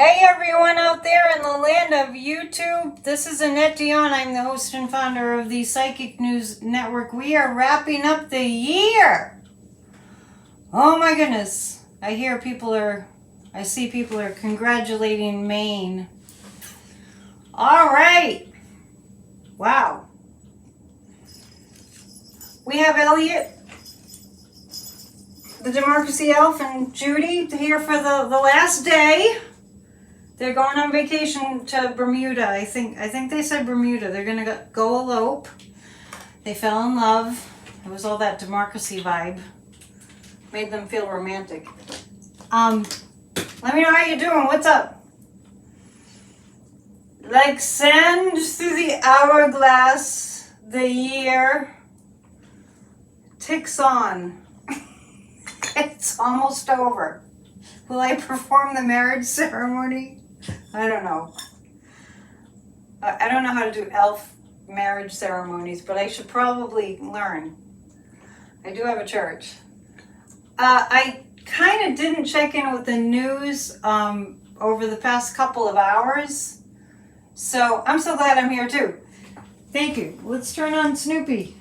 Hey everyone out there in the land of YouTube, this is Annette Dion. I'm the host and founder of the Psychic News Network. We are wrapping up the year. Oh my goodness. I see people are congratulating Maine. All right. Wow. We have Elliot, the Democracy Elf, and Judy here for the last day. They're going on vacation to Bermuda. I think they said Bermuda. They're going to go elope. They fell in love. It was all that democracy vibe. Made them feel romantic. Let me know how you're doing. What's up? Like sand through the hourglass, the year ticks on. It's almost over. Will I perform the marriage ceremony? I don't know. I don't know how to do elf marriage ceremonies, but I should probably learn. I do have a church. I kind of didn't check in with the news over the past couple of hours, so I'm so glad I'm here too. Thank you. Let's turn on Snoopy.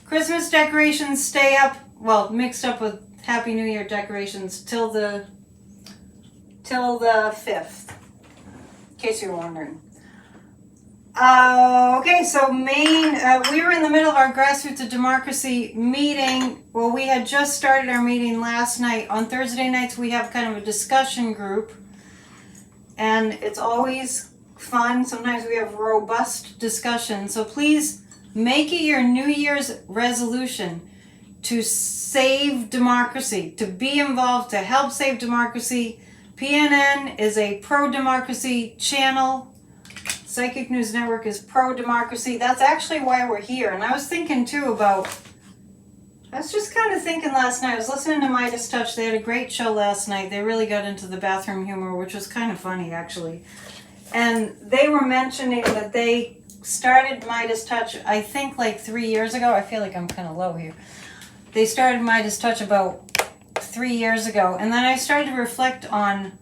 Christmas decorations stay up, well, mixed up with Happy New Year decorations till the 5th, in case you were wondering. Okay, so Maine, we were in the middle of our Grassroots of Democracy meeting. Well, we had just started our meeting last night. On Thursday nights, we have kind of a discussion group, and it's always fun. Sometimes we have robust discussion. So please make it your New Year's resolution to save democracy, to be involved, to help save democracy. PNN is a pro-democracy channel. Psychic News Network is pro-democracy. That's actually why we're here. And I was thinking too I was just kind of thinking last night, I was listening to Midas Touch. They had a great show last night. They really got into the bathroom humor, which was kind of funny actually. And they were mentioning that they started Midas Touch, I think like 3 years ago. I feel like I'm kind of low here. They started Midas Touch about 3 years ago, and then I started to reflect on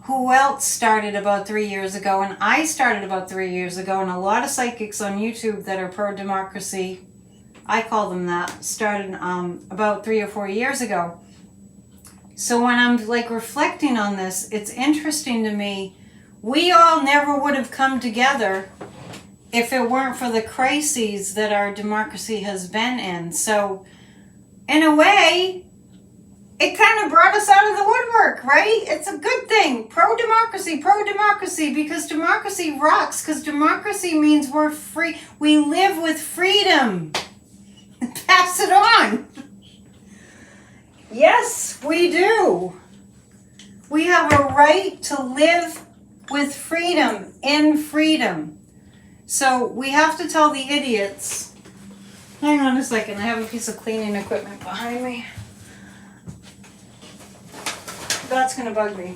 who else started about 3 years ago, and I started about 3 years ago, and a lot of psychics on YouTube that are pro-democracy, I call them that, started about 3 or 4 years ago. So when I'm like reflecting on this, it's interesting to me, we all never would have come together if it weren't for the crises that our democracy has been in. So in a way, it kind of brought us out of the woodwork, right? It's a good thing. Pro-democracy, because democracy rocks, because democracy means we're free. We live with freedom. Pass it on. Yes, we do. We have a right to live with freedom, in freedom. So we have to tell the idiots. Hang on a second, I have a piece of cleaning equipment behind me. That's going to bug me.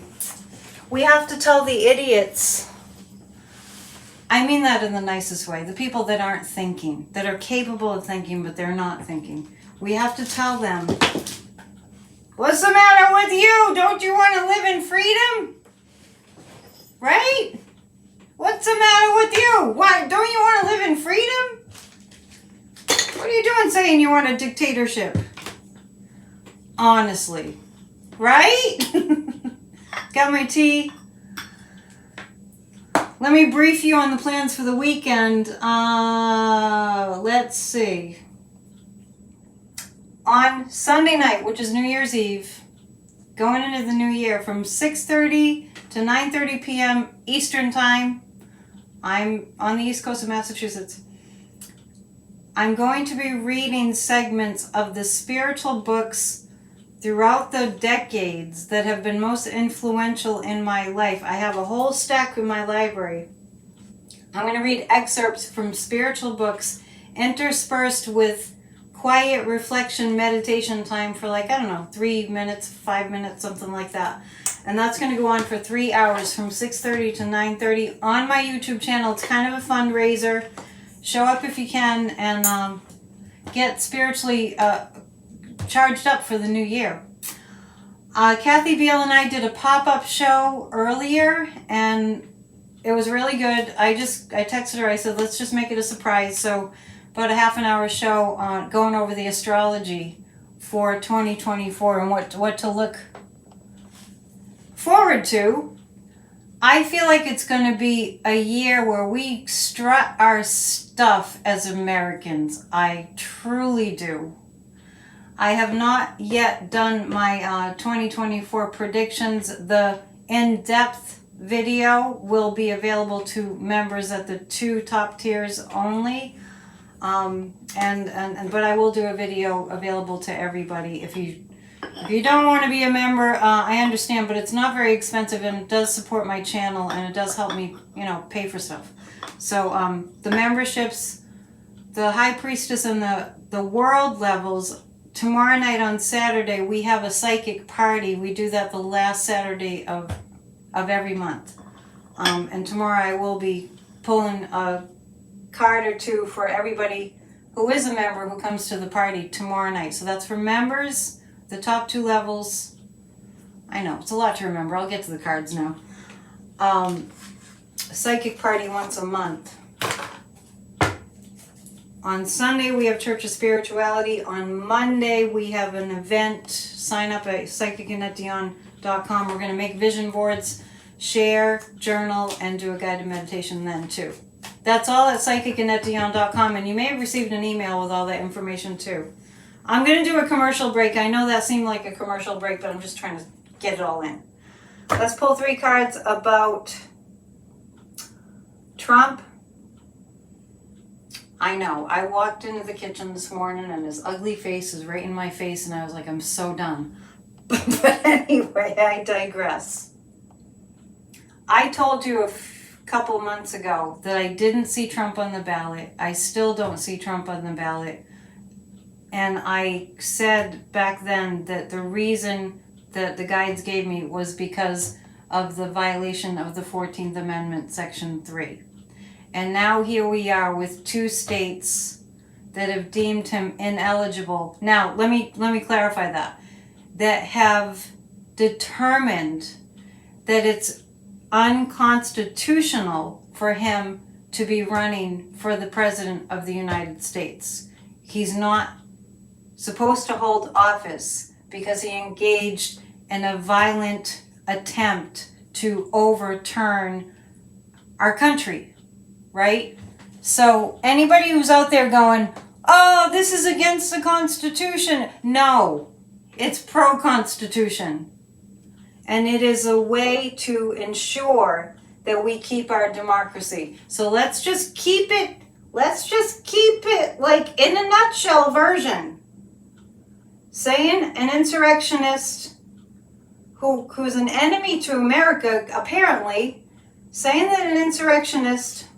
We have to tell the idiots. I mean that in the nicest way. The people that aren't thinking, that are capable of thinking, but they're not thinking. We have to tell them, what's the matter with you? Don't you want to live in freedom? Right? What's the matter with you? Why, don't you want to live in freedom? What are you doing saying you want a dictatorship? Honestly. Right? Got my tea. Let me brief you on the plans for the weekend. Let's see. On Sunday night, which is New Year's Eve, going into the new year from 6:30 to 9:30 p.m. Eastern Time. I'm on the East Coast of Massachusetts. I'm going to be reading segments of the spiritual books throughout the decades that have been most influential in my life. I have a whole stack in my library. I'm going to read excerpts from spiritual books interspersed with quiet reflection meditation time for 3 minutes, 5 minutes, something like that. And that's going to go on for 3 hours from 6:30 to 9:30 on my YouTube channel. It's kind of a fundraiser. Show up if you can and get spiritually charged up for the new year. Kathy Beal and I did a pop-up show earlier, and it was really good. I texted her, I said, let's just make it a surprise. So about a half an hour show on going over the astrology for 2024 and what to look forward to. I feel like it's going to be a year where we strut our stuff as Americans. I truly do. I have not yet done my 2024 predictions. The in-depth video will be available to members at the 2 top tiers only. But I will do a video available to everybody. If you don't want to be a member, I understand, but it's not very expensive, and it does support my channel, and it does help me, pay for stuff. So the memberships, the High Priestess and the world levels, tomorrow night on Saturday, we have a psychic party. We do that the last Saturday of every month. And tomorrow I will be pulling a card or 2 for everybody who is a member who comes to the party tomorrow night. So that's for members, the top 2 levels. I know, it's a lot to remember. I'll get to the cards now. Psychic party once a month. On Sunday, we have Church of Spirituality. On Monday, we have an event. Sign up at psychicannetteDion.com. We're going to make vision boards, share, journal, and do a guided meditation then, too. That's all at psychicannetteDion.com, and you may have received an email with all that information, too. I'm going to do a commercial break. I know that seemed like a commercial break, but I'm just trying to get it all in. Let's pull 3 cards about Trump. I know. I walked into the kitchen this morning and his ugly face is right in my face, and I was like, I'm so done. But anyway, I digress. I told you a couple months ago that I didn't see Trump on the ballot. I still don't see Trump on the ballot. And I said back then that the reason that the guides gave me was because of the violation of the 14th Amendment, Section 3. And now here we are with 2 states that have deemed him ineligible. Now, let me clarify that have determined that it's unconstitutional for him to be running for the President of the United States. He's not supposed to hold office because he engaged in a violent attempt to overturn our country. Right? So anybody who's out there going, oh, this is against the Constitution. No, it's pro-Constitution. And it is a way to ensure that we keep our democracy. So let's just keep it like in a nutshell version. Saying an insurrectionist who's an enemy to America, apparently, saying that an insurrectionist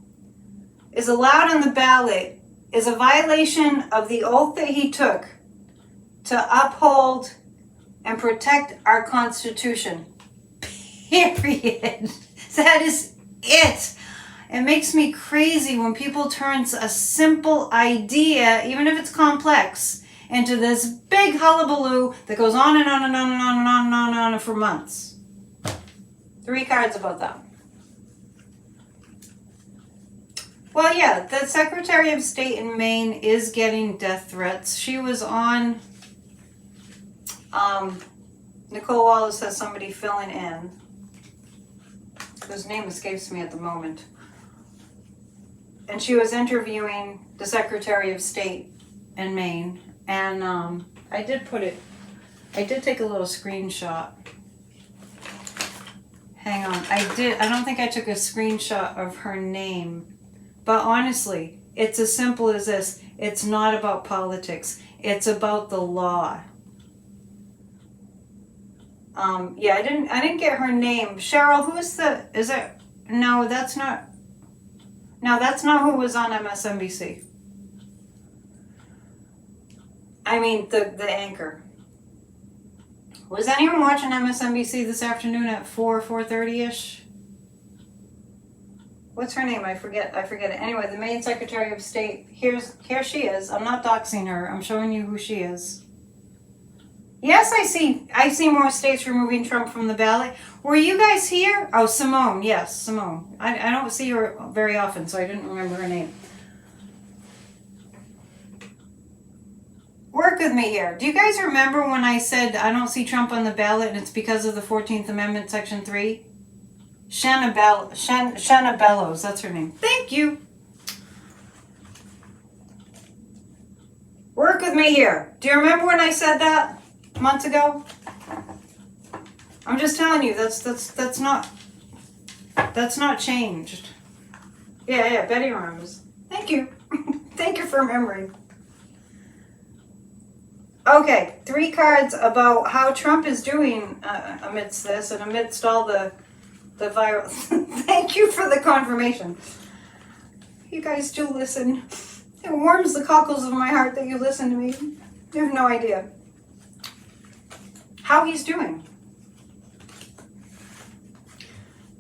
is allowed on the ballot is a violation of the oath that he took to uphold and protect our Constitution. Period. That is it. It makes me crazy when people turn a simple idea, even if it's complex, into this big hullabaloo that goes on and on and on and on and on and on and on for months. 3 cards about that. Well, yeah, the Secretary of State in Maine is getting death threats. She was on, Nicole Wallace has somebody filling in, whose name escapes me at the moment. And she was interviewing the Secretary of State in Maine. And I did take a little screenshot. Hang on, I don't think I took a screenshot of her name. But honestly, it's as simple as this. It's not about politics. It's about the law. Yeah, I didn't get her name. Cheryl, no, that's not who was on MSNBC. I mean, the anchor. Was anyone watching MSNBC this afternoon at 4:30ish? What's her name? I forget it. Anyway, the Maine Secretary of State, here she is. I'm not doxing her. I'm showing you who she is. Yes, I see more states removing Trump from the ballot. Were you guys here? Oh, Simone. Yes, Simone. I don't see her very often, so I didn't remember her name. Work with me here. Do you guys remember when I said I don't see Trump on the ballot and it's because of the 14th Amendment, Section 3? Shanna Bellows, that's her name. Thank you. Work with me here. Do you remember when I said that months ago? I'm just telling you, that's not changed. Yeah, Betty remembers. Thank you. Thank you for remembering. Okay, 3 cards about how Trump is doing amidst this and amidst all the viral. Thank you for the confirmation. You guys do listen. It warms the cockles of my heart that you listen to me. You have no idea how he's doing.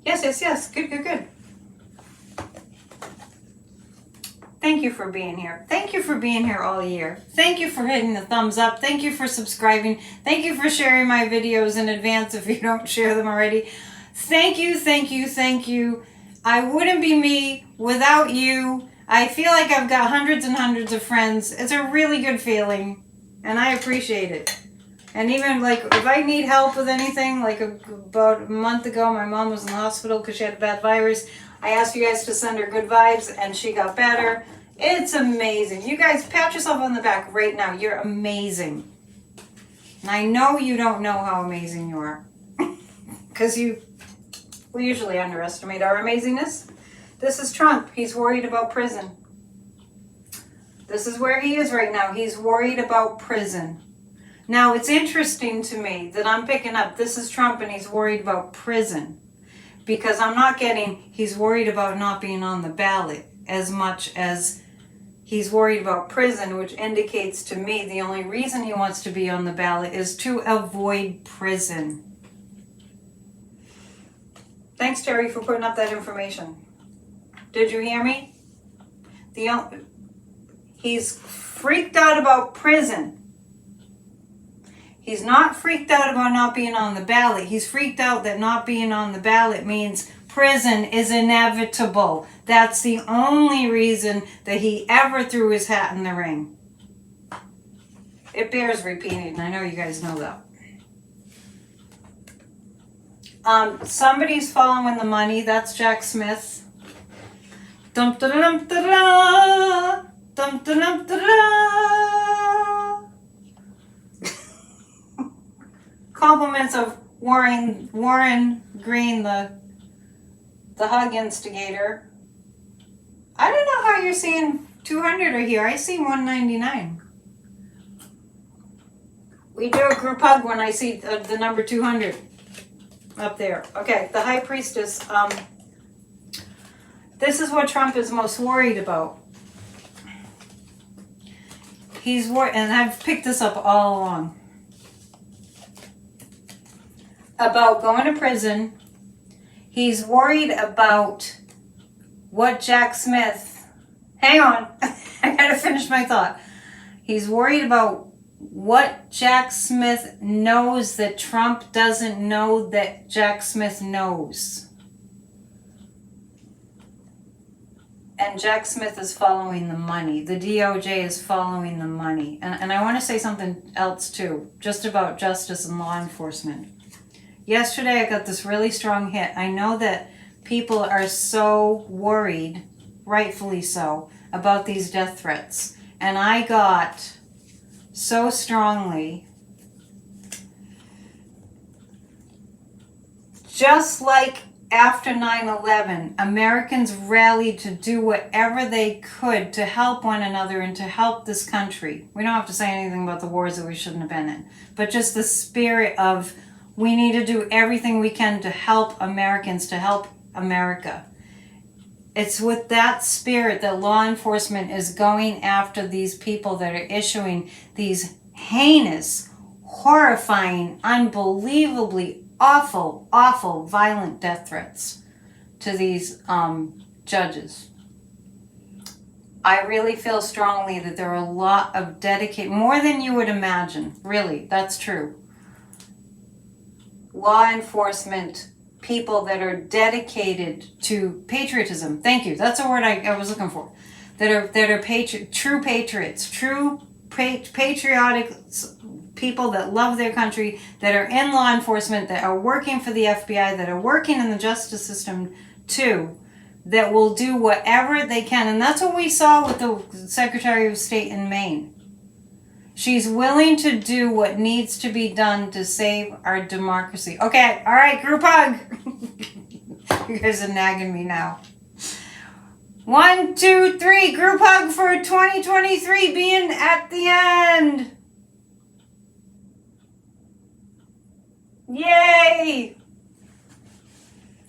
Yes. Good. Thank you for being here. Thank you for being here all year. Thank you for hitting the thumbs up. Thank you for subscribing. Thank you for sharing my videos in advance if you don't share them already. Thank you. I wouldn't be me without you. I feel like I've got hundreds and hundreds of friends. It's a really good feeling, and I appreciate it. And even like if I need help with anything, like about a month ago, my mom was in the hospital because she had a bad virus. I asked you guys to send her good vibes, and she got better. It's amazing. You guys, pat yourself on the back right now. You're amazing. And I know you don't know how amazing you are. Because we usually underestimate our amazingness. This is Trump. He's worried about prison. This is where he is right now. He's worried about prison. Now, it's interesting to me that I'm picking up, this is Trump and he's worried about prison. Because I'm not getting, he's worried about not being on the ballot as much as he's worried about prison, which indicates to me the only reason he wants to be on the ballot is to avoid prison. Thanks, Terry, for putting up that information. Did you hear me? He's freaked out about prison. He's not freaked out about not being on the ballot. He's freaked out that not being on the ballot means prison is inevitable. That's the only reason that he ever threw his hat in the ring. It bears repeating. I know you guys know that. Somebody's following the money. That's Jack Smith. Dum da dum da da. Dum da dum da da. Compliments of Warren Green, the hug instigator. I don't know how you're seeing 200 or here. I see 199. We do a group hug when I see the number 200 up there. Okay, the High Priestess. This is what Trump is most worried about. He's worried, and I've picked this up all along. About going to prison. He's worried about what Jack Smith... Hang on. I gotta finish my thought. He's worried about what Jack Smith knows that Trump doesn't know that Jack Smith knows. And Jack Smith is following the money. The DOJ is following the money. And I want to say something else too, just about justice and law enforcement. Yesterday I got this really strong hit. I know that people are so worried, rightfully so, about these death threats. And I got so strongly, just like after 9/11, Americans rallied to do whatever they could to help one another and to help this country. We don't have to say anything about the wars that we shouldn't have been in, but just the spirit of we need to do everything we can to help Americans, to help America. It's with that spirit that law enforcement is going after these people that are issuing these heinous, horrifying, unbelievably awful, violent death threats to these judges. I really feel strongly that there are a lot of dedicated, more than you would imagine, really, that's true. Law enforcement people that are dedicated to patriotism. Thank you. That's a word I was looking for. That are true patriots, true patriotic people that love their country, that are in law enforcement, that are working for the FBI, that are working in the justice system too, that will do whatever they can. And that's what we saw with the Secretary of State in Maine. She's willing to do what needs to be done to save our democracy. Okay, all right, group hug. You guys are nagging me now. 1, 2, 3, group hug for 2023 being at the end. Yay!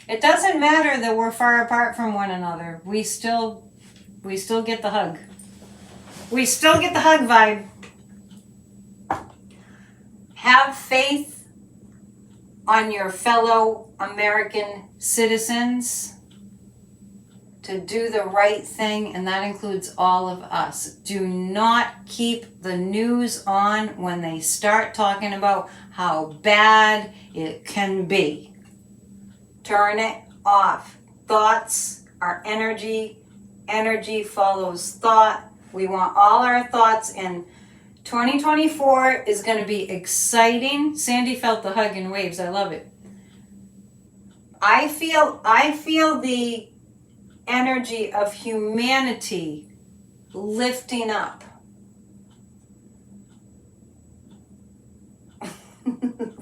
It doesn't matter that we're far apart from one another. We still get the hug. We still get the hug vibe. Have faith on your fellow American citizens to do the right thing, and that includes all of us. Do not keep the news on when they start talking about how bad it can be. Turn it off. Thoughts are energy. Energy follows thought. We want all our thoughts in. 2024 is going to be exciting. Sandy felt the hug and waves. I love it. I feel the energy of humanity lifting up.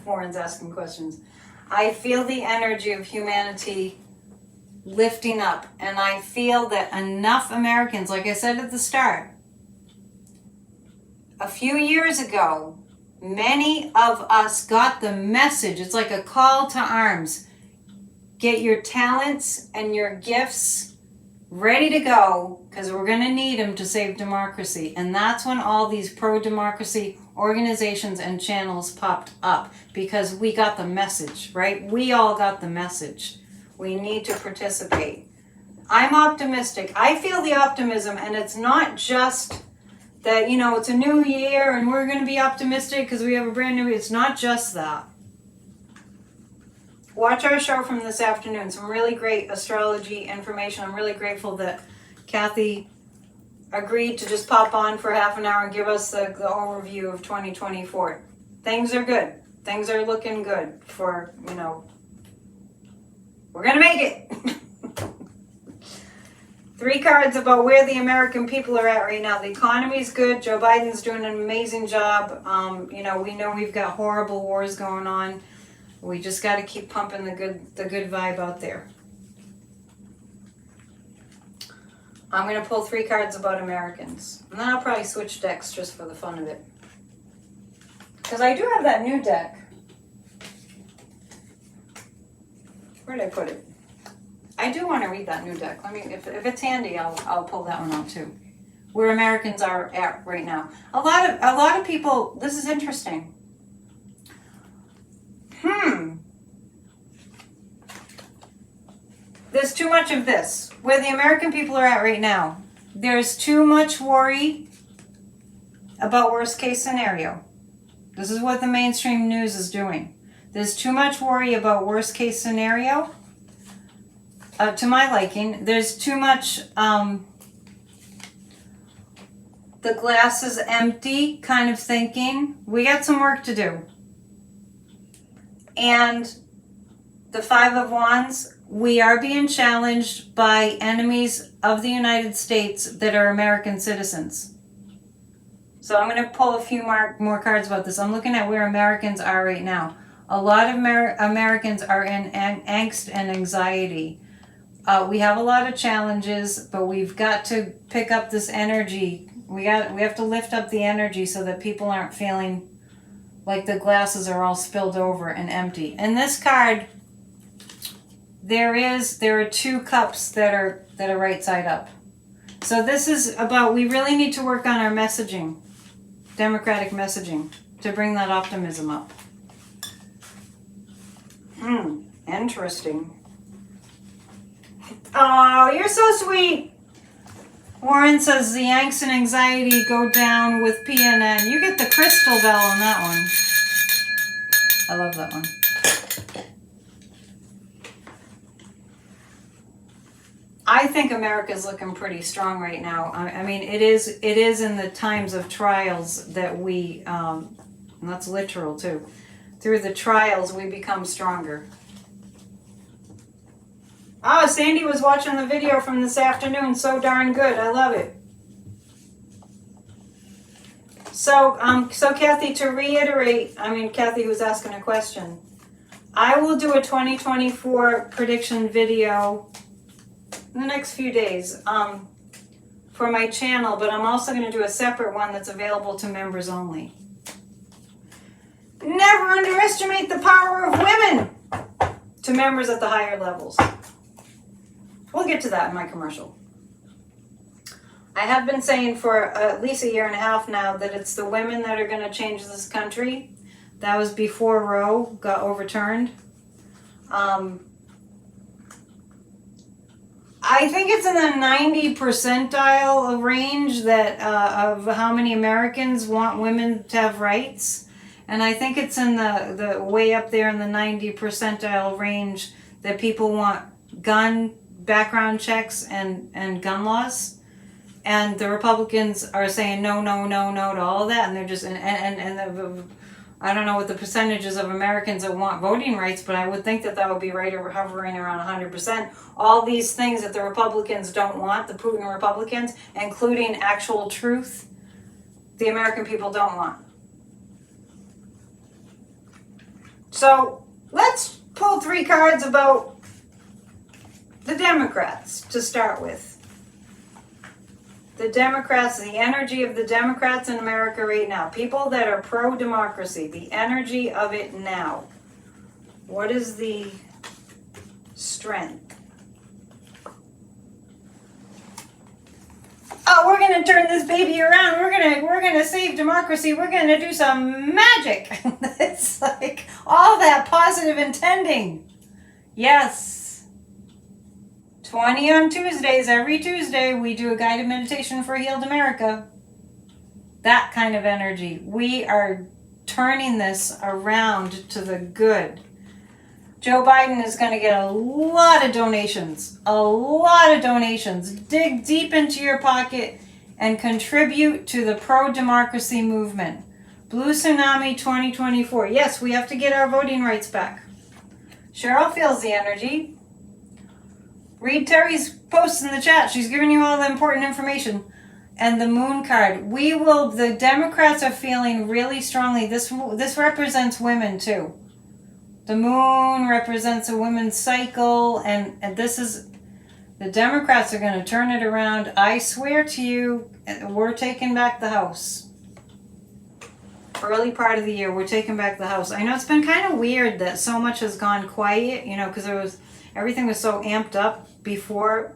Warren's asking questions. I feel the energy of humanity lifting up, and I feel that enough Americans, like I said at the start, a few years ago, many of us got the message. It's like a call to arms. Get your talents and your gifts ready to go, because we're going to need them to save democracy. And that's when all these pro-democracy organizations and channels popped up, because we got the message, right? We all got the message. We need to participate. I'm optimistic. I feel the optimism, and it's not just that, you know, it's a new year and we're going to be optimistic because we have a brand new, it's not just that. Watch our show from this afternoon. Some really great astrology information. I'm really grateful that Kathy agreed to just pop on for half an hour and give us the overview of 2024. Things are good. Things are looking good for, you know, we're going to make it. 3 cards about where the American people are at right now. The economy's good. Joe Biden's doing an amazing job. You know we've got horrible wars going on. We just got to keep pumping the good vibe out there. I'm going to pull 3 cards about Americans. And then I'll probably switch decks just for the fun of it. Because I do have that new deck. Where did I put it? I do want to read that new deck. Let me, if it's handy, I'll pull that one out too. Where Americans are at right now. A lot of people. This is interesting. There's too much of this. Where the American people are at right now. There's too much worry about worst case scenario. This is what the mainstream news is doing. There's too much worry about worst case scenario. To my liking, there's too much, the glass is empty kind of thinking. We got some work to do. And the 5 of Wands, we are being challenged by enemies of the United States that are American citizens. So I'm going to pull a few more cards about this. I'm looking at where Americans are right now. A lot of Americans are in angst and anxiety. We have a lot of challenges, but we've got to pick up this energy. We have to lift up the energy so that people aren't feeling like the glasses are all spilled over and empty. And this card, there are 2 cups that are right side up. So this is about, we really need to work on our messaging, democratic messaging, to bring that optimism up. Interesting. Oh, you're so sweet. Warren says the angst and anxiety go down with PNN. You get the crystal bell on that one. I love that one. I think America's looking pretty strong right now. I mean, it is in the times of trials that we, and that's literal too, through the trials we become stronger. Oh, Sandy was watching the video from this afternoon. So darn good. I love it. So Kathy, to reiterate, Kathy was asking a question. I will do a 2024 prediction video in the next few days for my channel, but I'm also going to do a separate one that's available to members only. Never underestimate the power of women to members at the higher levels. We'll get to that in my commercial. I have been saying for at least a year and a half now that it's the women that are going to change this country. That was before Roe got overturned. I think it's in the 90 percentile range that of how many Americans want women to have rights. And I think it's in the way up there in the 90 percentile range that people want gun background checks and gun laws, and the Republicans are saying no to all of that, and they're just I don't know what the percentages of Americans that want voting rights, but I would think that would be right over hovering around 100%. All these things that the Republicans don't want, the Putin Republicans, including actual truth, the American people don't want. So let's pull 3 cards about the Democrats to start with. The Democrats, the energy of the Democrats in America right now. People that are pro-democracy, the energy of it now. What is the strength? Oh, we're going to turn this baby around. We're going to save democracy. We're going to do some magic. It's like all that positive intending. Yes. 20 on Tuesdays. Every Tuesday we do a guided meditation for Healed America. That kind of energy. We are turning this around to the good. Joe Biden is going to get a lot of donations. A lot of donations. Dig deep into your pocket and contribute to the pro-democracy movement. Blue Tsunami 2024. Yes, we have to get our voting rights back. Cheryl feels the energy. Read Terry's post in the chat. She's giving you all the important information. And the moon card. The Democrats are feeling really strongly. This represents women too. The moon represents a women's cycle. And this is, the Democrats are going to turn it around. I swear to you, we're taking back the House. Early part of the year, we're taking back the House. I know it's been kind of weird that so much has gone quiet, because everything was so amped up before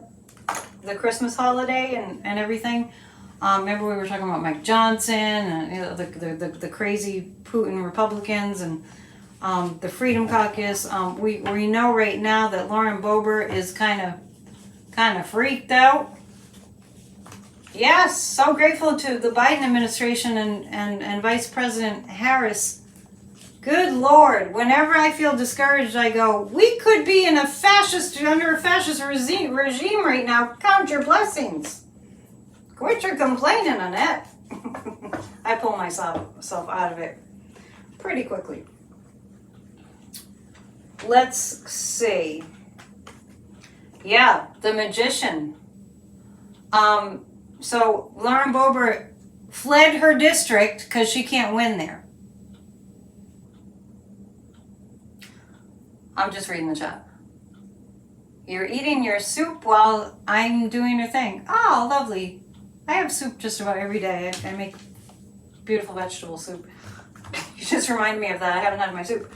the Christmas holiday and everything. Remember we were talking about Mike Johnson and the crazy Putin Republicans and the Freedom Caucus. We know right now that Lauren Boebert is kind of freaked out. Yes, so grateful to the Biden administration and Vice President Harris. Good Lord, whenever I feel discouraged, I go, we could be under a fascist regime right now. Count your blessings. Quit your complaining, Annette. I pull myself out of it pretty quickly. Let's see. Yeah, the Magician. So Lauren Boebert fled her district because she can't win there. I'm just reading the chat. You're eating your soup while I'm doing your thing. Oh, lovely. I have soup just about every day. I make beautiful vegetable soup. You just reminded me of that. I haven't had my soup.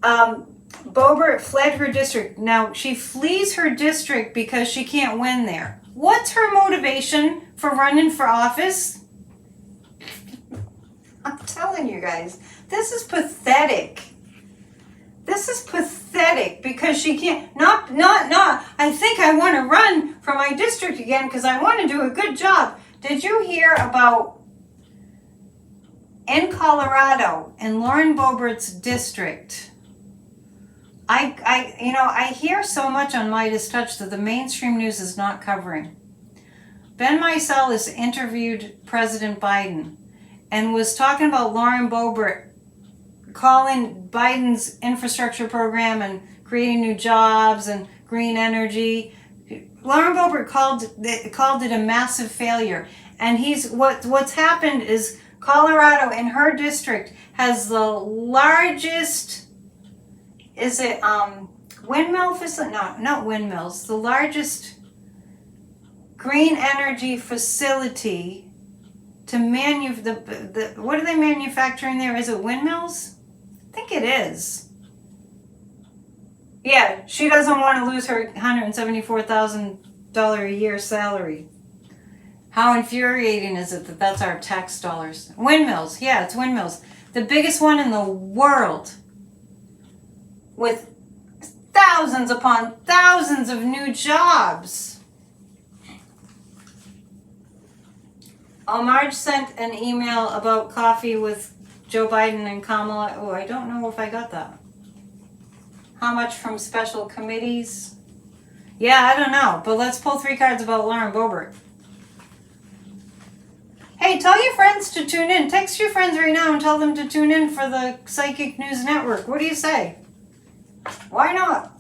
Boebert fled her district. Now, she flees her district because she can't win there. What's her motivation for running for office? I'm telling you guys, this is pathetic. This is pathetic because she can't, not, I think I want to run for my district again because I want to do a good job. Did you hear about in Colorado, in Lauren Boebert's district? I hear so much on Midas Touch that the mainstream news is not covering. Ben Meiselas interviewed President Biden and was talking about Lauren Boebert calling Biden's infrastructure program and creating new jobs and green energy. Lauren Boebert called it a massive failure. And what's happened is Colorado in her district has the largest, is it windmill facility? No, not windmills. The largest green energy facility to what are they manufacturing there? Is it windmills? I think it is. Yeah, she doesn't want to lose her $174,000 a year salary. How infuriating is it that that's our tax dollars? Windmills, yeah, it's windmills. The biggest one in the world with thousands upon thousands of new jobs. Marge sent an email about coffee with Joe Biden and Kamala. Oh, I don't know if I got that. How much from special committees? Yeah, I don't know. But let's pull 3 cards about Lauren Boebert. Hey, tell your friends to tune in. Text your friends right now and tell them to tune in for the Psychic News Network. What do you say? Why not?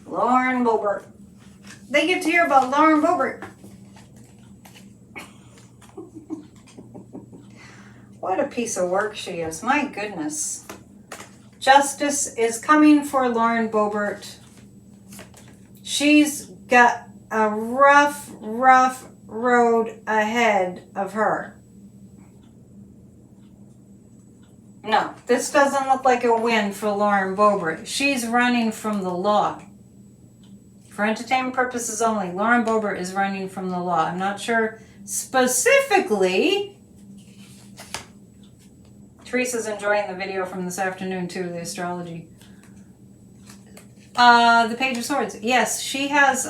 Lauren Boebert. They get to hear about Lauren Boebert. What a piece of work she is. My goodness. Justice is coming for Lauren Boebert. She's got a rough road ahead of her. No, this doesn't look like a win for Lauren Boebert. She's running from the law. For entertainment purposes only, Lauren Boebert is running from the law. I'm not sure specifically. Teresa's enjoying the video from this afternoon too, the astrology. The Page of Swords. Yes, she has,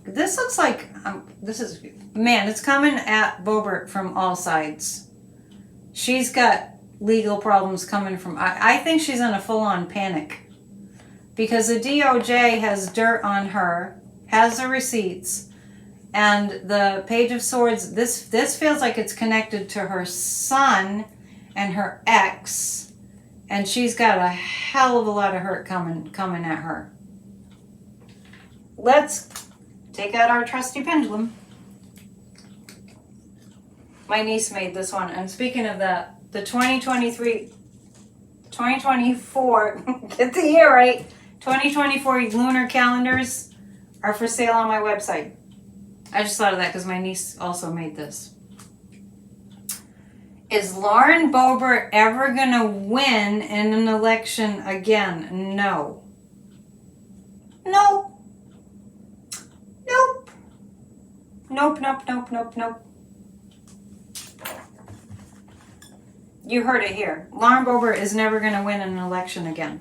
this looks like, it's coming at Boebert from all sides. She's got legal problems coming from, I think she's in a full-on panic. Because the DOJ has dirt on her, has the receipts, and the Page of Swords, this feels like it's connected to her son and her ex, and she's got a hell of a lot of hurt coming at her. Let's take out our trusty pendulum. My niece made this one, and speaking of that, the 2024, get the year right, 2024 lunar calendars are for sale on my website. I just thought of that because my niece also made this. Is Lauren Boebert ever going to win in an election again? No. Nope. Nope. Nope, nope, nope, nope, nope. You heard it here. Lauren Boebert is never going to win an election again.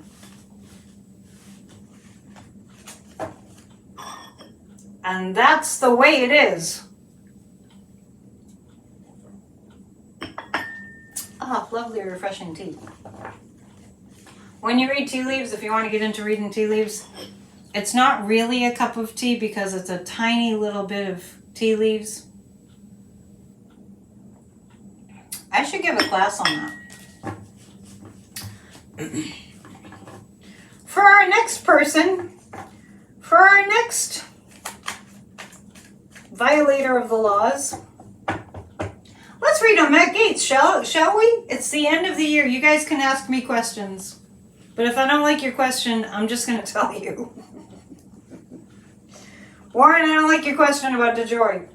And that's the way it is. Ah, lovely, refreshing tea. When you read tea leaves, if you want to get into reading tea leaves, it's not really a cup of tea because it's a tiny little bit of tea leaves. I should give a class on that. For our next person, for our next violator of the laws, let's read on Matt Gaetz, shall we? It's the end of the year. You guys can ask me questions. But if I don't like your question, I'm just going to tell you. Warren, I don't like your question about DeJoy.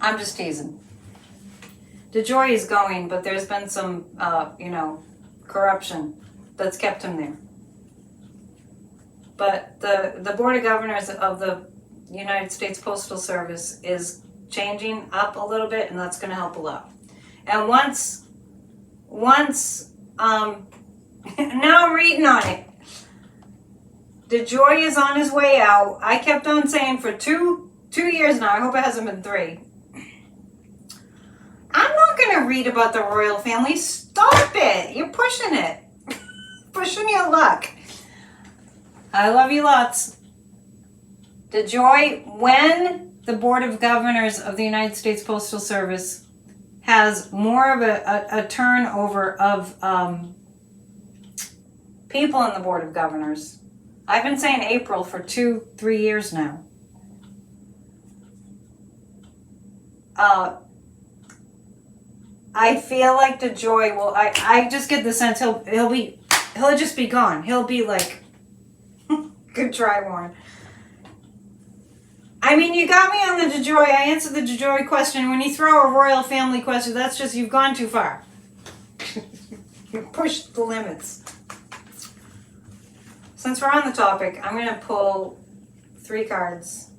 I'm just teasing. DeJoy is going, but there's been some, corruption that's kept him there. But the Board of Governors of the United States Postal Service is changing up a little bit, and that's going to help a lot. And once Now I'm reading on it. DeJoy is on his way out. I kept on saying for two years now. I hope it hasn't been 3. I'm not going to read about the royal family. Stop it. You're pushing it. Pushing your luck. I love you lots. DeJoy, when the Board of Governors of the United States Postal Service has more of a turnover of people in the Board of Governors. I've been saying April for 2-3 years now. I feel like DeJoy will. I just get the sense he'll just be gone. He'll be like, good try, Warren. I mean, you got me on the DeJoy. I answered the DeJoy question. When you throw a royal family question, that's just you've gone too far. You pushed the limits. Since we're on the topic, I'm going to pull 3 cards.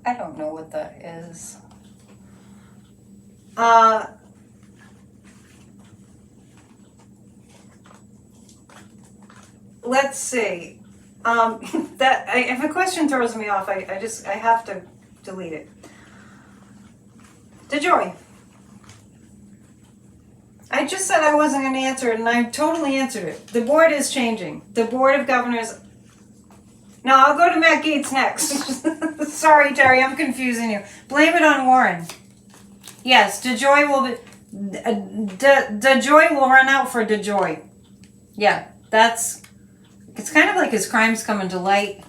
I don't know what that is. Let's see. If a question throws me off, I have to delete it. DeJoy. I just said I wasn't going to answer it, and I totally answered it. The board is changing. The Board of Governors. No, I'll go to Matt Gaetz next. Sorry, Terry, I'm confusing you. Blame it on Warren. Yes, DeJoy will be. DeJoy will run out for DeJoy. Yeah, it's kind of like his crimes coming to light.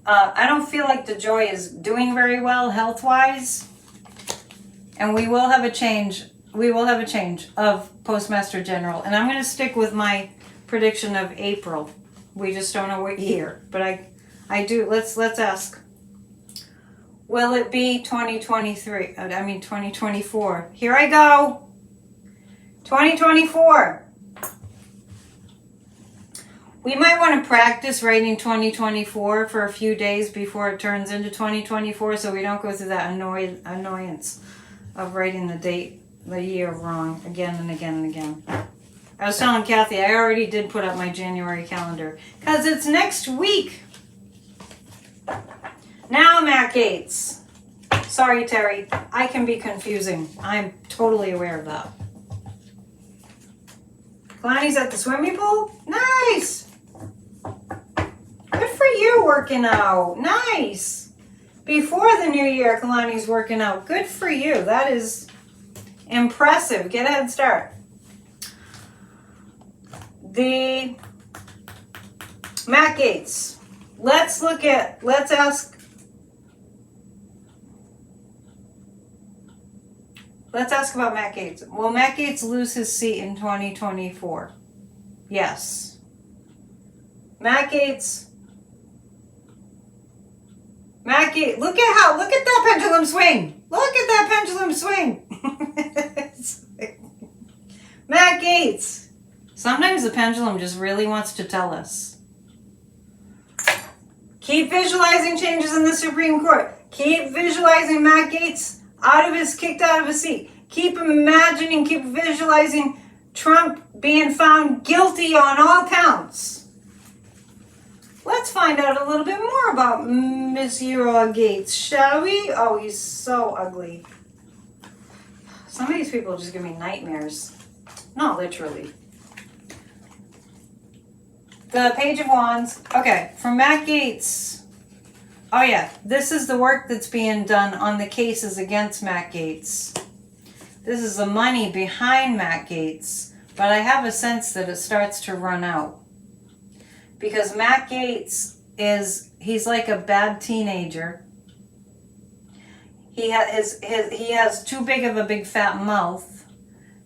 I don't feel like DeJoy is doing very well health-wise. And we will have a change. We will have a change of Postmaster General. And I'm going to stick with my prediction of April. We just don't know what year. But I do. Let's ask. Will it be 2023? 2024. Here I go. 2024. We might want to practice writing 2024 for a few days before it turns into 2024 so we don't go through that annoyance of writing the year wrong again and again and again. I was telling Kathy, I already did put up my January calendar because it's next week. Now, Matt Gaetz. Sorry, Terry. I can be confusing. I'm totally aware of that. Kalani's at the swimming pool? Nice! Good for you working out. Nice! Before the new year, Kalani's working out. Good for you. That is impressive. Get a head start. The Matt Gaetz. Let's ask about Matt Gaetz. Will Matt Gaetz lose his seat in 2024? Yes. Matt Gaetz, look at that pendulum swing. Look at that pendulum swing. Matt Gaetz. Sometimes the pendulum just really wants to tell us. Keep visualizing changes in the Supreme Court. Keep visualizing Matt Gaetz kicked out of his seat. Keep visualizing Trump being found guilty on all counts. Let's find out a little bit more about Monsieur Gaetz, shall we? Oh, he's so ugly. Some of these people just give me nightmares. Not literally. The Page of Wands. Okay, from Matt Gaetz. Oh yeah, this is the work that's being done on the cases against Matt Gaetz. This is the money behind Matt Gaetz, but I have a sense that it starts to run out. Because Matt Gaetz he's like a bad teenager. He has too big of a big fat mouth,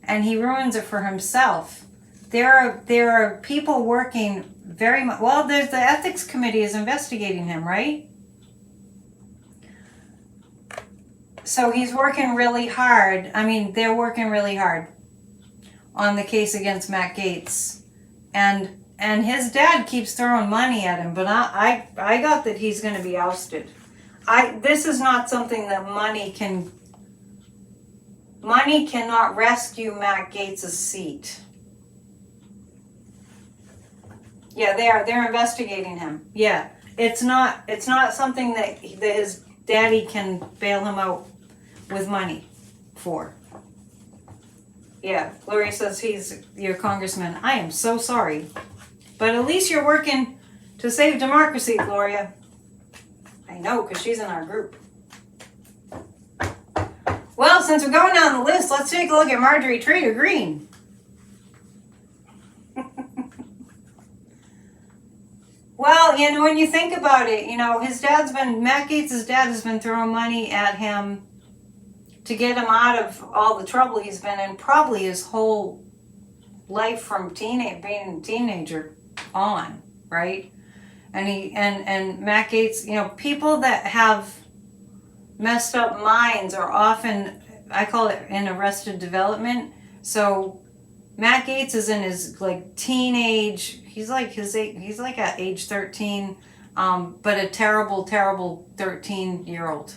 and he ruins it for himself. There are people working very much. Well, there's the ethics committee is investigating him, right? So he's working really hard. I mean, they're working really hard on the case against Matt Gaetz. And his dad keeps throwing money at him, but I got that he's going to be ousted. This is not something that money cannot rescue Matt Gaetz' seat. Yeah, they're investigating him. Yeah. It's not something that his daddy can bail him out with money for. Yeah, Gloria says he's your congressman. I am so sorry. But at least you're working to save democracy, Gloria. I know, because she's in our group. Well, since we're going down the list, let's take a look at Marjorie Taylor Greene. Well, when you think about it, Matt Gaetz' dad has been throwing money at him to get him out of all the trouble he's been in, probably his whole life from being a teenager on, right? And Matt Gaetz, people that have messed up minds are often, I call it in arrested development. So Matt Gaetz is in his teenage. He's like at age 13, but a terrible, terrible 13-year-old.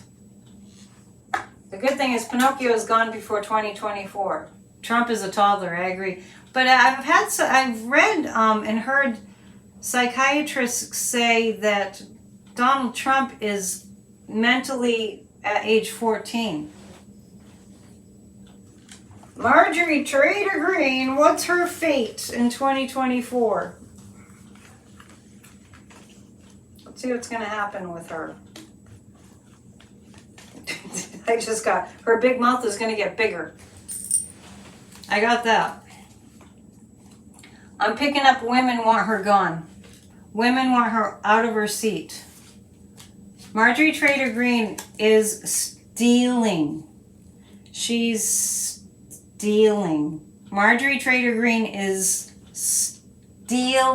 The good thing is Pinocchio is gone before 2024. Trump is a toddler. I agree, but I've read and heard psychiatrists say that Donald Trump is mentally at age 14. Marjorie Taylor Greene, what's her fate in 2024? Let's see what's going to happen with her. I just got, her big mouth is going to get bigger. I got that. I'm picking up women want her gone. Women want her out of her seat. Marjorie Taylor Greene is stealing. She's stealing. Marjorie Taylor Greene is stealing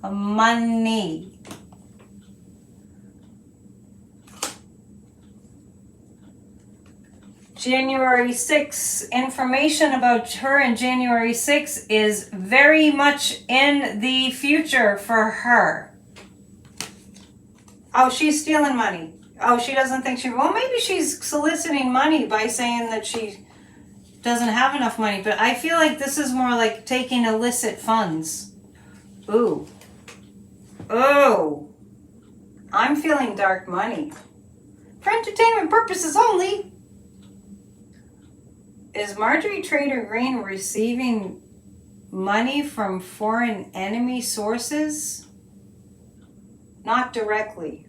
money. January 6th, information about her in January 6th is very much in the future for her. Oh, she's stealing money. Oh, she doesn't think well, maybe she's soliciting money by saying that she doesn't have enough money, but I feel like this is more like taking illicit funds. Ooh. Oh. I'm feeling dark money. For entertainment purposes only. Is Marjorie Taylor Greene receiving money from foreign enemy sources? Not directly.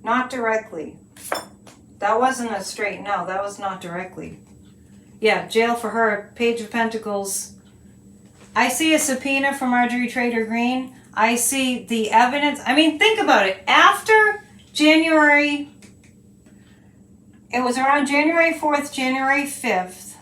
Not directly. That wasn't a straight no. That was not directly. Yeah, jail for her. Page of Pentacles. I see a subpoena for Marjorie Taylor Greene. I see the evidence. I mean, think about it. After January... It was around January 4th, January 5th.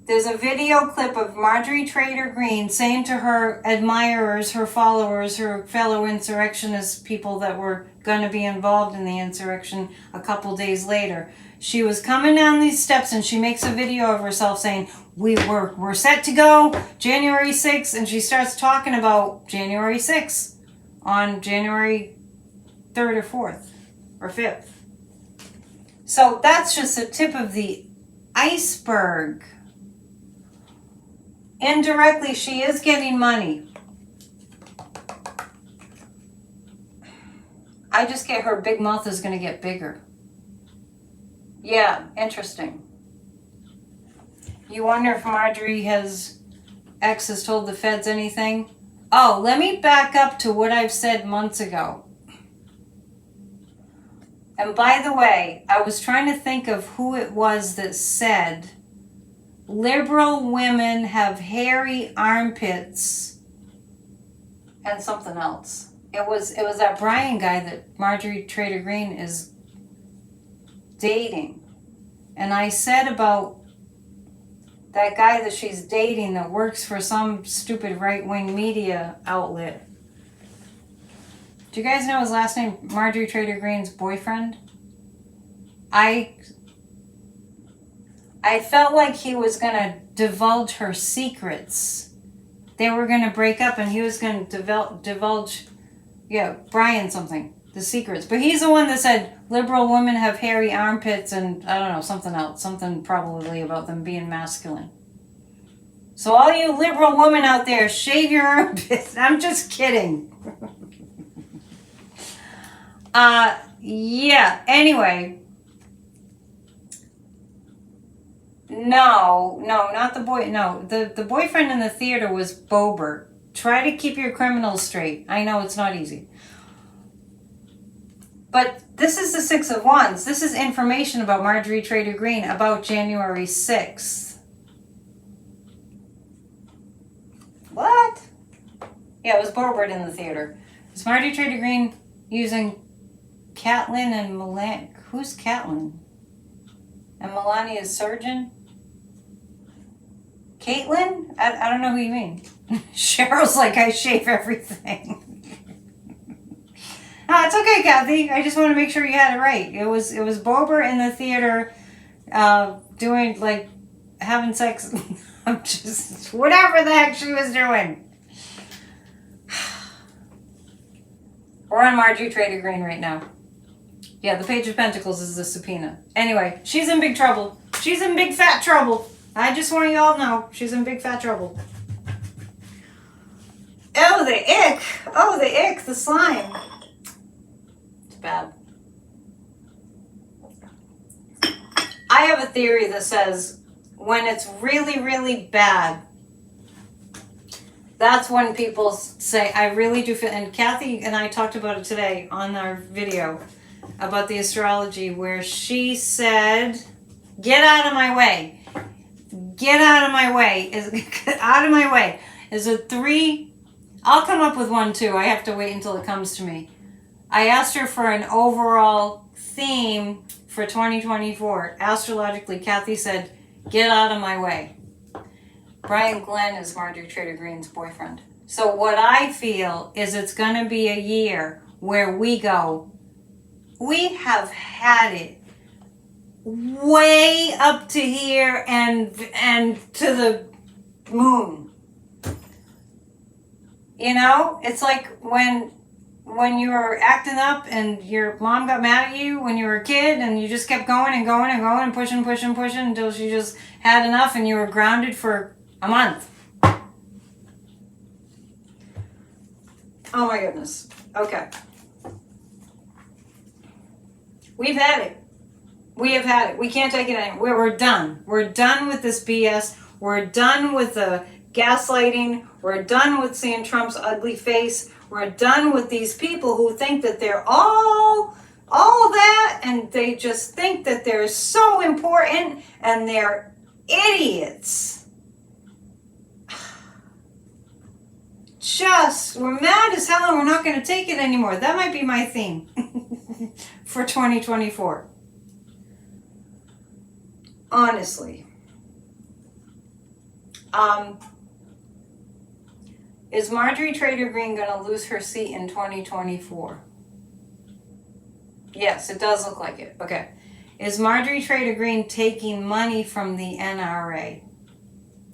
There's a video clip of Marjorie Taylor Greene saying to her admirers, her followers, her fellow insurrectionists, people that were going to be involved in the insurrection a couple days later. She was coming down these steps and she makes a video of herself saying, we're set to go January 6th. And she starts talking about January 6th on January 3rd or 4th. Or 5th. So that's just the tip of the iceberg. Indirectly, she is getting money. I just get her big mouth is going to get bigger. Yeah, interesting. You wonder if Marjorie has told the feds anything? Oh, let me back up to what I've said months ago. And by the way, I was trying to think of who it was that said, liberal women have hairy armpits and something else. It was that Brian guy that Marjorie Taylor Greene is dating. And I said about that guy that she's dating that works for some stupid right-wing media outlet. Do you guys know his last name? Marjorie Taylor Greene's boyfriend? I felt like he was going to divulge her secrets. They were going to break up and he was going to divulge Yeah, Brian something. The Secrets. But he's the one that said liberal women have hairy armpits and I don't know, something else. Something probably about them being masculine. So all you liberal women out there, shave your armpits. I'm just kidding. Yeah, anyway. No, not the boy. No, the boyfriend in the theater was Boebert. Try to keep your criminals straight. I know it's not easy. But this is the Six of Wands. This is information about Marjorie Trader Green about January 6th. What? Yeah, it was Boebert in the theater. Is Marjorie Trader Green using Catelyn and Melania? Who's Catelyn? And Melania's surgeon? Caitlyn? I don't know who you mean. Cheryl's like, I shave everything. No, it's okay, Kathy. I just want to make sure you had it right. It was Boebert in the theater doing, like, having sex. I'm just, whatever the heck she was doing. We're on Marjorie Trader Green right now. Yeah, the Page of Pentacles is the subpoena. Anyway, she's in big trouble. She's in big fat trouble. I just want you all to know, she's in big fat trouble. Oh, the ick. Oh, the ick, the slime. It's bad. I have a theory that says when it's really, really bad, that's when people say, I really do feel, and Kathy and I talked about it today on our video about the astrology where she said, get out of my way. Get out of my way. Get out of my way. Is a 3. I'll come up with one too. I have to wait until it comes to me. I asked her for an overall theme for 2024. Astrologically, Kathy said, get out of my way. Brian Glenn is Marjorie Trader Green's boyfriend. So what I feel is it's going to be a year where we go, we have had it way up to here and to the moon. You know, it's like when you were acting up and your mom got mad at you when you were a kid and you just kept going and going and going and pushing until she just had enough and you were grounded for a month. Oh my goodness. Okay. We've had it. We have had it. We can't take it anymore. We're done. We're done with this BS. We're done with the gaslighting. We're done with seeing Trump's ugly face. We're done with these people who think that they're all that, and they just think that they're so important, and they're idiots. We're mad as hell, and we're not going to take it anymore. That might be my theme for 2024. Honestly. Is Marjorie Trader Green going to lose her seat in 2024? Yes, it does look like it. Okay. Is Marjorie Trader Green taking money from the NRA?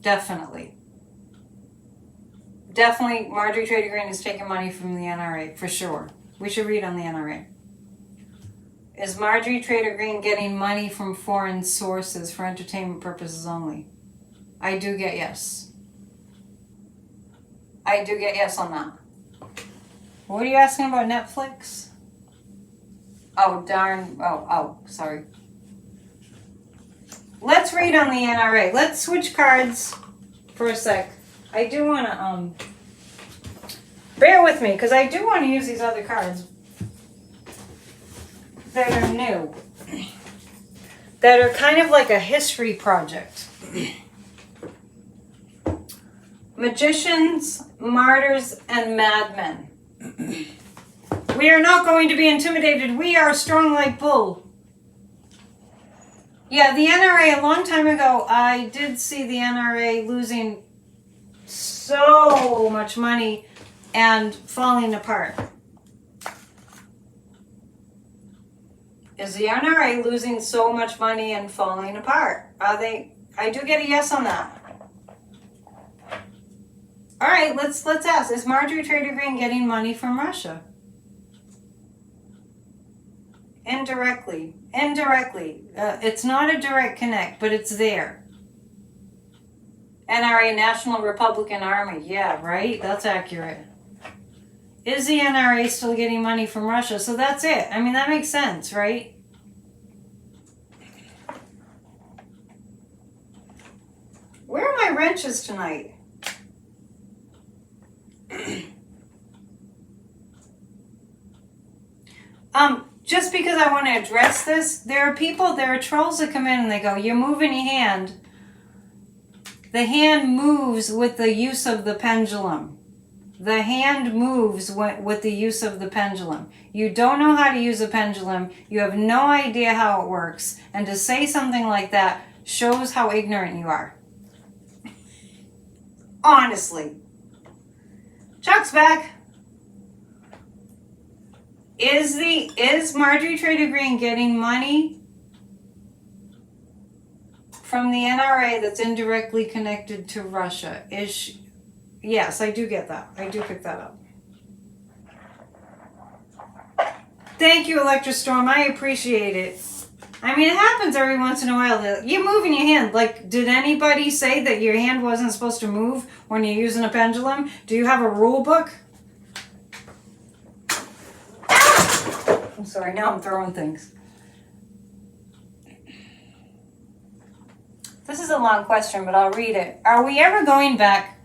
Definitely. Definitely, Marjorie Trader Green is taking money from the NRA, for sure. We should read on the NRA. Is Marjorie Trader Green getting money from foreign sources for entertainment purposes only? I do get yes. I do get yes on that. What are you asking about Netflix? Oh, darn. Oh, sorry. Let's read on the NRA. Let's switch cards for a sec. I do want to, bear with me, because I do want to use these other cards that are new, that are kind of like a history project. Magicians, martyrs, and madmen. We are not going to be intimidated. We are strong like bull. Yeah, the NRA, a long time ago, I did see the NRA losing so much money and falling apart. Is the NRA losing so much money and falling apart? Are they? I do get a yes on that. All right, let's ask. Is Marjorie Trader Green getting money from Russia? Indirectly. It's not a direct connect, but it's there. NRA, National Republican Army. Yeah, right? That's accurate. Is the NRA still getting money from Russia? So that's it. I mean, that makes sense, right? Where are my wrenches tonight? Just because I want to address this, there are trolls that come in and they go, you're moving your hand. The hand moves with the use of the pendulum. The hand moves with the use of the pendulum. You don't know how to use a pendulum. You have no idea how it works. And to say something like that shows how ignorant you are. Honestly. Chuck's back. Is Marjorie Trader Green getting money from the NRA that's indirectly connected to Russia? Is she? Yes, I do get that. I do pick that up. Thank you, Electrostorm. I appreciate it. I mean, it happens every once in a while. You're moving your hand. Like, did anybody say that your hand wasn't supposed to move when you're using a pendulum? Do you have a rule book? I'm sorry, now I'm throwing things. This is a long question, but I'll read it. Are we ever going back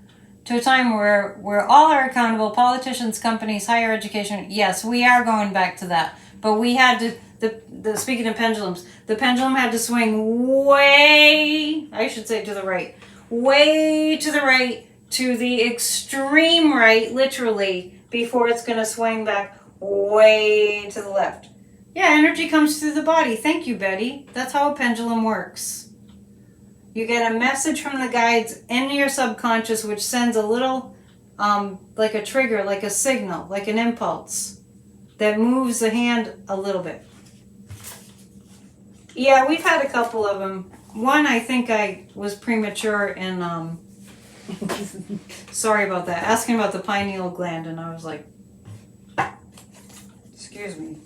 to a time where all are accountable, politicians, companies, higher education? Yes, we are going back to that. But we had to, speaking of pendulums, the pendulum had to swing way, I should say to the right, way to the right, to the extreme right, literally, before it's going to swing back way to the left. Yeah, energy comes through the body. Thank you, Betty. That's how a pendulum works. You get a message from the guides into your subconscious, which sends a little, like a trigger, like a signal, like an impulse that moves the hand a little bit. Yeah, we've had a couple of them. One, I think I was premature in, sorry about that, asking about the pineal gland, and I was like, excuse me.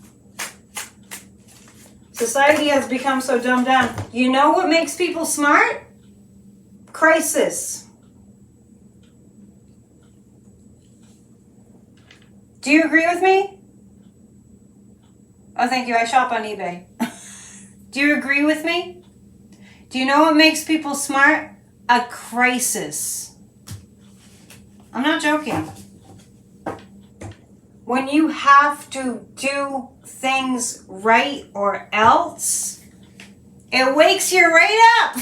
Society has become so dumbed down. You know what makes people smart? Crisis. Do you agree with me? Oh, thank you. I shop on eBay. Do you agree with me? Do you know what makes people smart? A crisis. I'm not joking. When you have to do things right or else, it wakes you right up.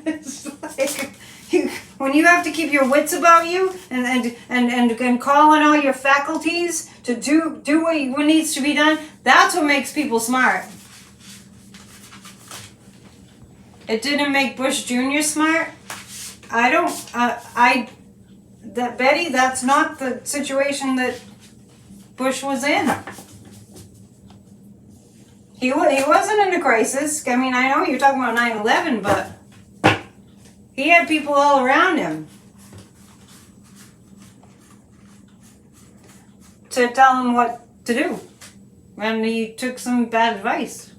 It's like when you have to keep your wits about you and call on all your faculties to do what needs to be done, that's what makes people smart. It didn't make Bush Jr. smart. Betty, that's not the situation that Bush was in. He wasn't in a crisis. I mean, I know you're talking about 9/11, but he had people all around him to tell him what to do. And he took some bad advice.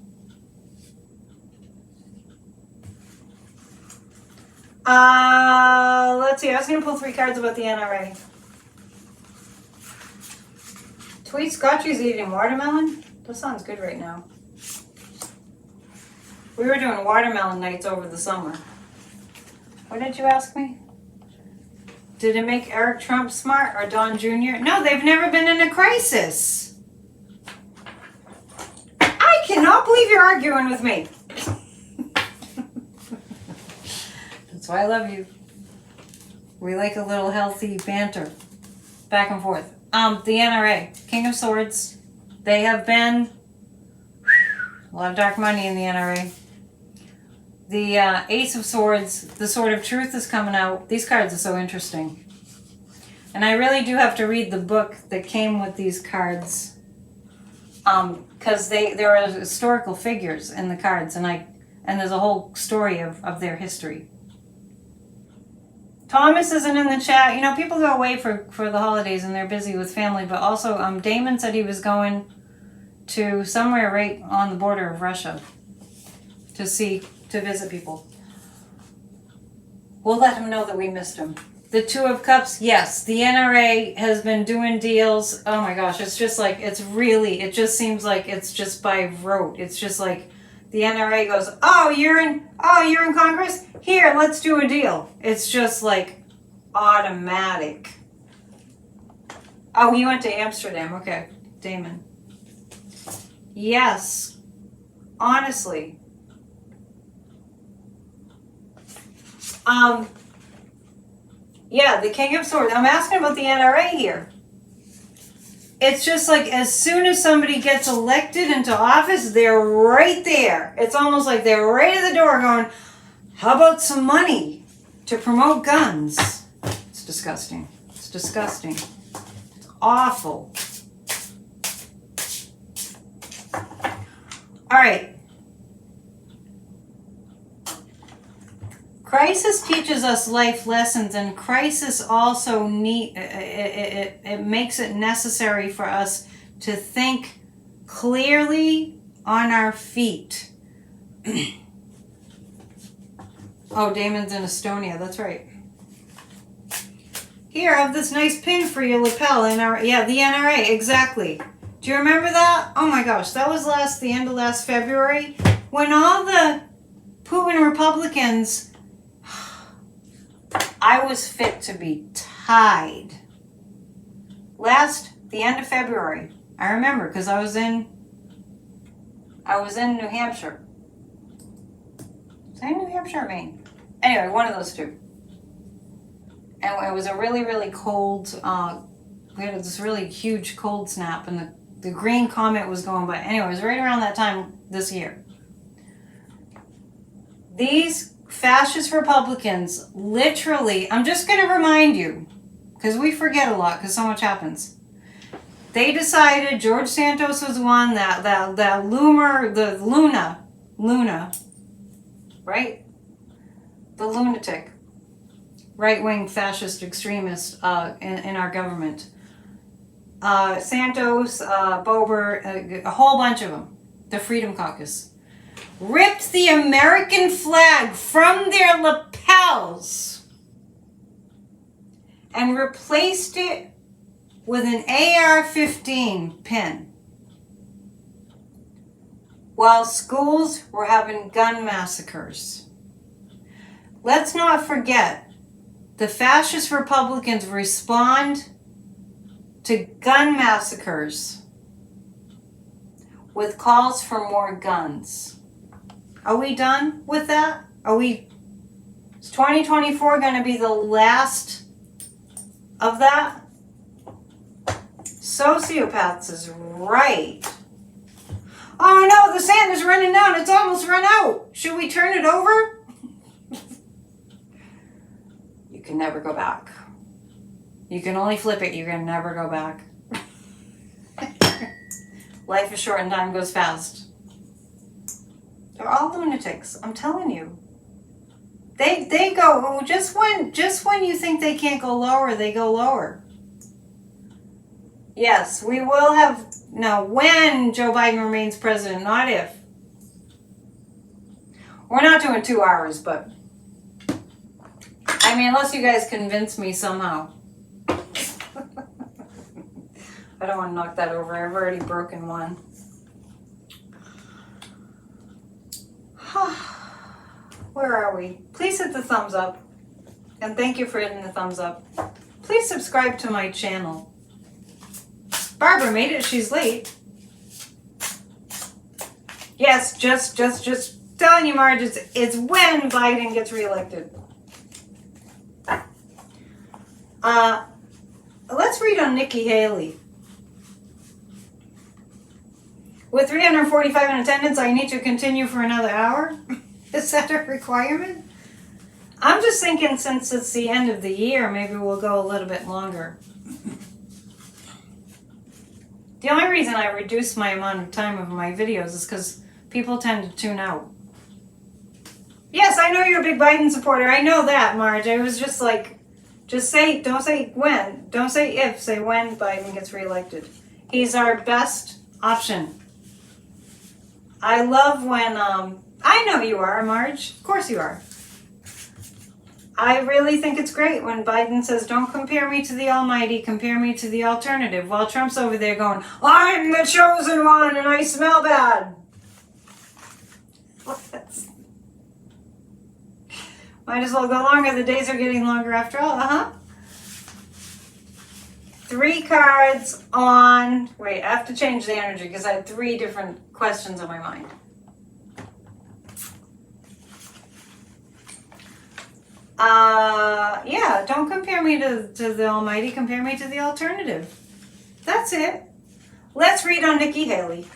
Let's see. I was going to pull 3 cards about the NRA. Tweet Scotchy's eating watermelon? That sounds good right now. We were doing watermelon nights over the summer. What did you ask me? Did it make Eric Trump smart or Don Jr.? No, they've never been in a crisis. I cannot believe you're arguing with me. That's why I love you. We like a little healthy banter. Back and forth. The NRA, King of Swords. They have been a lot of dark money in the NRA. The Ace of Swords, the Sword of Truth is coming out. These cards are so interesting. And I really do have to read the book that came with these cards. Because there are historical figures in the cards, and there's a whole story of their history. Thomas isn't in the chat. You know, people go away for the holidays and they're busy with family, but also Damon said he was going to somewhere right on the border of Russia to visit people. We'll let him know that we missed him. The Two of Cups, yes. The NRA has been doing deals. Oh my gosh, it's just like, it just seems like it's just by rote. It's just like the NRA goes, oh, you're in Congress? Here, let's do a deal. It's just like automatic. Oh, he went to Amsterdam. Okay, Damon. Yes, honestly. Yeah, the King of Swords. I'm asking about the NRA here. It's just like as soon as somebody gets elected into office, they're right there. It's almost like they're right at the door going, how about some money to promote guns? It's disgusting. It's disgusting. It's awful. All right. Crisis teaches us life lessons, and crisis also it makes it necessary for us to think clearly on our feet. Oh, Damon's in Estonia. That's right. Here, I have this nice pin for your lapel. The NRA, exactly. Do you remember that? Oh my gosh, that was the end of last February when all the Putin Republicans. I was fit to be tied. The end of February. I remember because I was in New Hampshire. Was I in New Hampshire or Maine? Anyway, one of those two. And it was a really, really cold, we had this really huge cold snap and the green comet was going by. Anyway, it was right around that time this year. These fascist Republicans, literally, I'm just going to remind you, because we forget a lot, because so much happens. They decided George Santos was one, that Luna, right? The lunatic, right-wing fascist extremist in our government. Santos, Bober, a whole bunch of them, the Freedom Caucus. Ripped the American flag from their lapels and replaced it with an AR-15 pin while schools were having gun massacres. Let's not forget, the fascist Republicans respond to gun massacres with calls for more guns. Are we done with that? Is 2024 going to be the last of that? Sociopaths is right. Oh no, the sand is running down. It's almost run out. Should we turn it over? You can never go back. You can only flip it. You can never go back. Life is short and time goes fast. They're all lunatics. I'm telling you. They go just when you think they can't go lower, they go lower. Yes, we will have when Joe Biden remains president, not if. We're not doing 2 hours, but I mean, unless you guys convince me somehow. I don't want to knock that over. I've already broken one. Where are we? Please hit the thumbs up. And thank you for hitting the thumbs up. Please subscribe to my channel. Barbara made it. She's late. Yes, just telling you, Marge, it's when Biden gets reelected. Let's read on Nikki Haley. With 345 in attendance, I need to continue for another hour. Is that a requirement? I'm just thinking since it's the end of the year, maybe we'll go a little bit longer. The only reason I reduce my amount of time of my videos is because people tend to tune out. Yes, I know you're a big Biden supporter. I know that, Marge. I was just like, don't say when. Don't say if, say when Biden gets reelected. He's our best option. I love when, I know you are, Marge. Of course you are. I really think it's great when Biden says, don't compare me to the almighty, compare me to the alternative. While Trump's over there going, I'm the chosen one and I smell bad. Might as well go longer. The days are getting longer after all. 3 cards on... Wait, I have to change the energy because I had 3 different questions on my mind. Yeah, don't compare me to the almighty, compare me to the alternative. That's it. Let's read on Nikki Haley.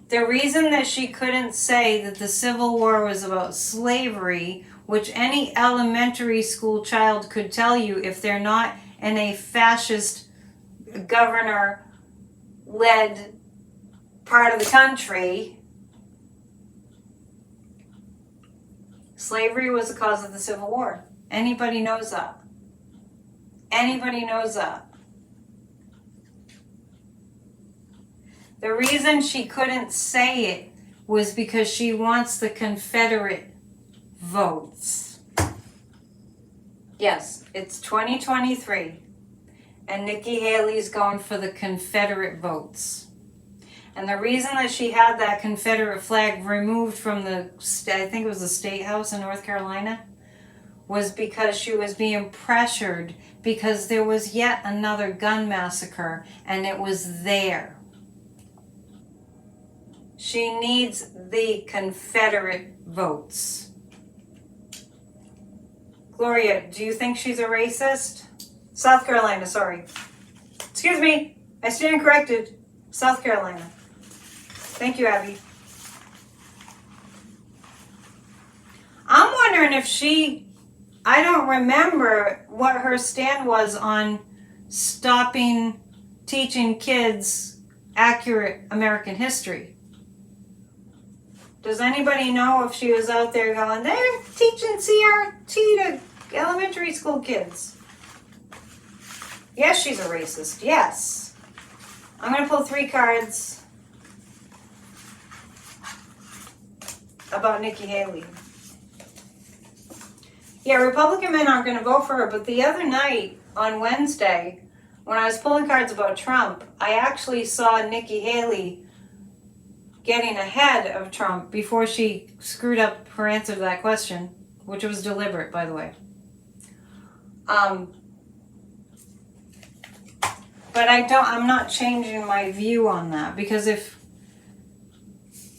The reason that she couldn't say that the Civil War was about slavery, which any elementary school child could tell you if they're not in a fascist governor-led part of the country, slavery was the cause of the Civil War. Anybody knows that. Anybody knows that. The reason she couldn't say it was because she wants the Confederate votes. Yes, it's 2023, and Nikki Haley's going for the Confederate votes. And the reason that she had that Confederate flag removed from the, I think it was the State House in North Carolina, was because she was being pressured because there was yet another gun massacre, and it was there. She needs the Confederate votes. Gloria, do you think she's a racist? South Carolina, sorry. Excuse me, I stand corrected. South Carolina. Thank you, Abby. I'm wondering if I don't remember what her stand was on stopping teaching kids accurate American history. Does anybody know if she was out there going, they're teaching CRT to elementary school kids? Yes, she's a racist. Yes. I'm going to pull 3 cards about Nikki Haley. Yeah, Republican men aren't going to vote for her, but the other night on Wednesday, when I was pulling cards about Trump, I actually saw Nikki Haley getting ahead of Trump before she screwed up her answer to that question, which was deliberate, by the way. But I'm not changing my view on that, because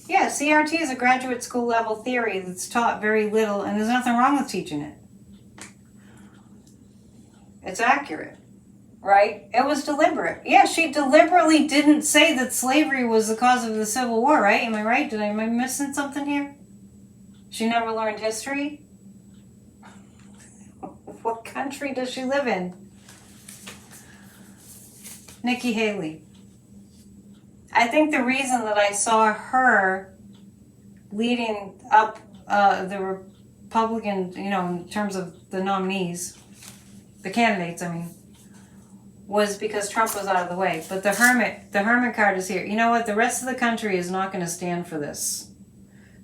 CRT is a graduate school level theory that's taught very little, and there's nothing wrong with teaching it. It's accurate. Right? It was deliberate. Yeah, she deliberately didn't say that slavery was the cause of the Civil War, right? Am I right? Am I missing something here? She never learned history? What country does she live in? Nikki Haley. I think the reason that I saw her leading up the Republican, in terms of the nominees, the candidates, was because Trump was out of the way. But the hermit card is here. You know what? The rest of the country is not going to stand for this.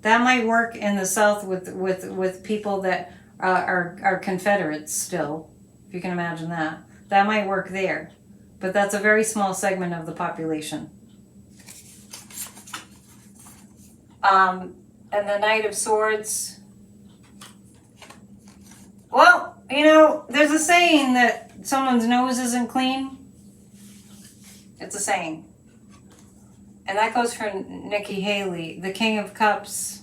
That might work in the South with people that are Confederates still, if you can imagine that. That might work there. But that's a very small segment of the population. And the Knight of Swords. Well, there's a saying that someone's nose isn't clean. It's a saying. And that goes for Nikki Haley, the King of Cups.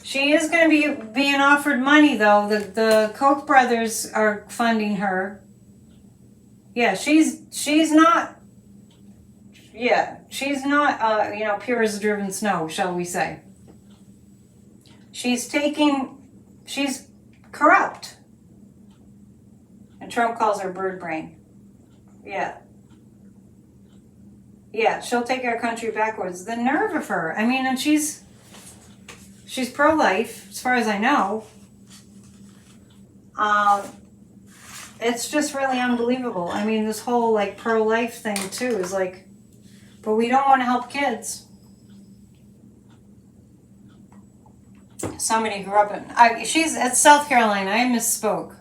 She is going to be being offered money, though. The Koch brothers are funding her. Yeah, she's not. Yeah, she's not. Pure as driven snow, shall we say? She's corrupt. And Trump calls her bird brain. Yeah. Yeah, she'll take our country backwards. The nerve of her. And she's pro-life, as far as I know. it's just really unbelievable. I mean, this whole like pro-life thing too is like, but we don't want to help kids. Somebody grew up in, she's at South Carolina. I misspoke.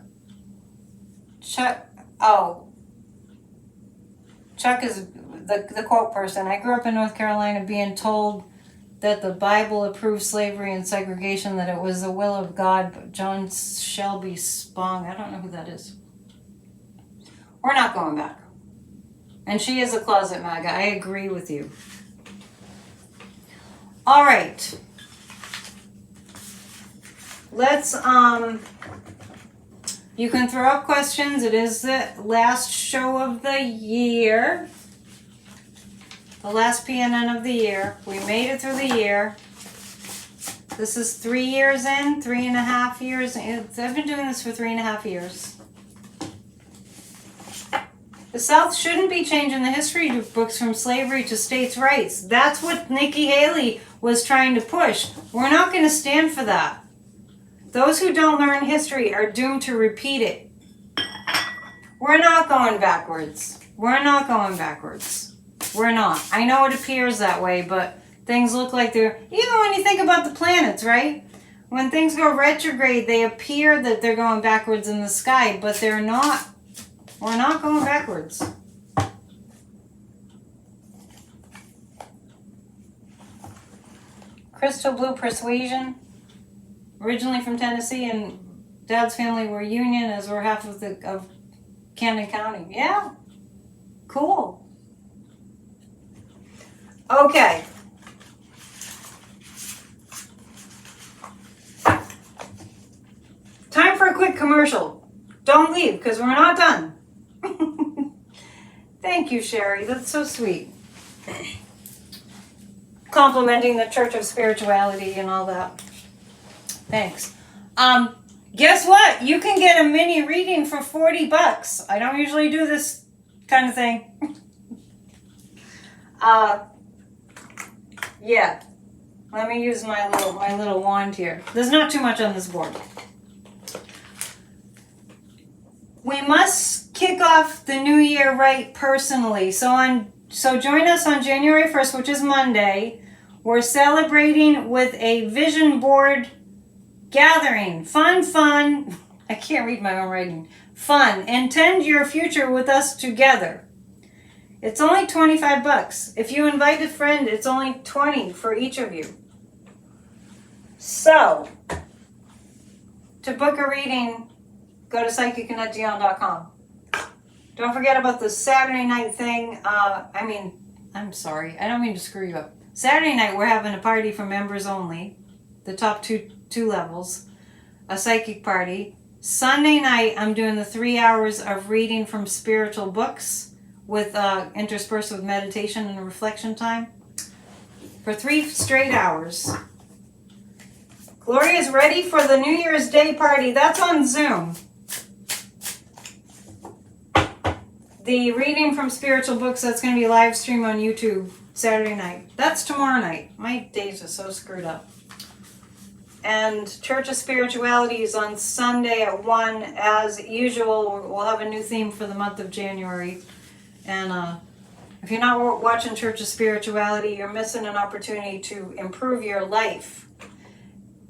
Chuck is the quote person. I grew up in North Carolina being told that the Bible approved slavery and segregation, that it was the will of God, but John Shelby Spong, I don't know who that is. We're not going back. And she is a closet MAGA. I agree with you. All right. Let's, you can throw up questions. It is the last show of the year. The last PNN of the year. We made it through the year. This is 3 years in, 3.5 years. I've been doing this for 3.5 years. The South shouldn't be changing the history books from slavery to states' rights. That's what Nikki Haley was trying to push. We're not going to stand for that. Those who don't learn history are doomed to repeat it. We're not going backwards. We're not going backwards. We're not. I know it appears that way, but things look like they're... Even when you think about the planets, right? When things go retrograde, they appear that they're going backwards in the sky, but they're not. We're not going backwards. Crystal Blue Persuasion. Originally from Tennessee, and Dad's family were Union, as we're half of Camden County. Yeah. Cool. Okay. Time for a quick commercial. Don't leave, because we're not done. Thank you, Sherry. That's so sweet. Complimenting the Church of Spirituality and all that. Thanks. Guess what? You can get a mini reading for $40. I don't usually do this kind of thing. Yeah. Let me use my little wand here. There's not too much on this board. We must kick off the new year right personally. So join us on January 1st, which is Monday. We're celebrating with a vision board gathering. Fun. I can't read my own writing. Fun. Intend your future with us together. It's only $25. If you invite a friend, it's only $20 for each of you. So, to book a reading, go to psychicannetteDion.com. Don't forget about the Saturday night thing. I'm sorry. I don't mean to screw you up. Saturday night, we're having a party for members only. The top two levels. A psychic party. Sunday night, I'm doing the 3 hours of reading from spiritual books with interspersed with meditation and reflection time for 3 straight hours. Gloria's ready for the New Year's Day party. That's on Zoom. The reading from spiritual books, that's going to be live stream on YouTube Saturday night. That's tomorrow night. My days are so screwed up. And Church of Spirituality is on Sunday at 1. As usual, we'll have a new theme for the month of January. And if you're not watching Church of Spirituality, you're missing an opportunity to improve your life.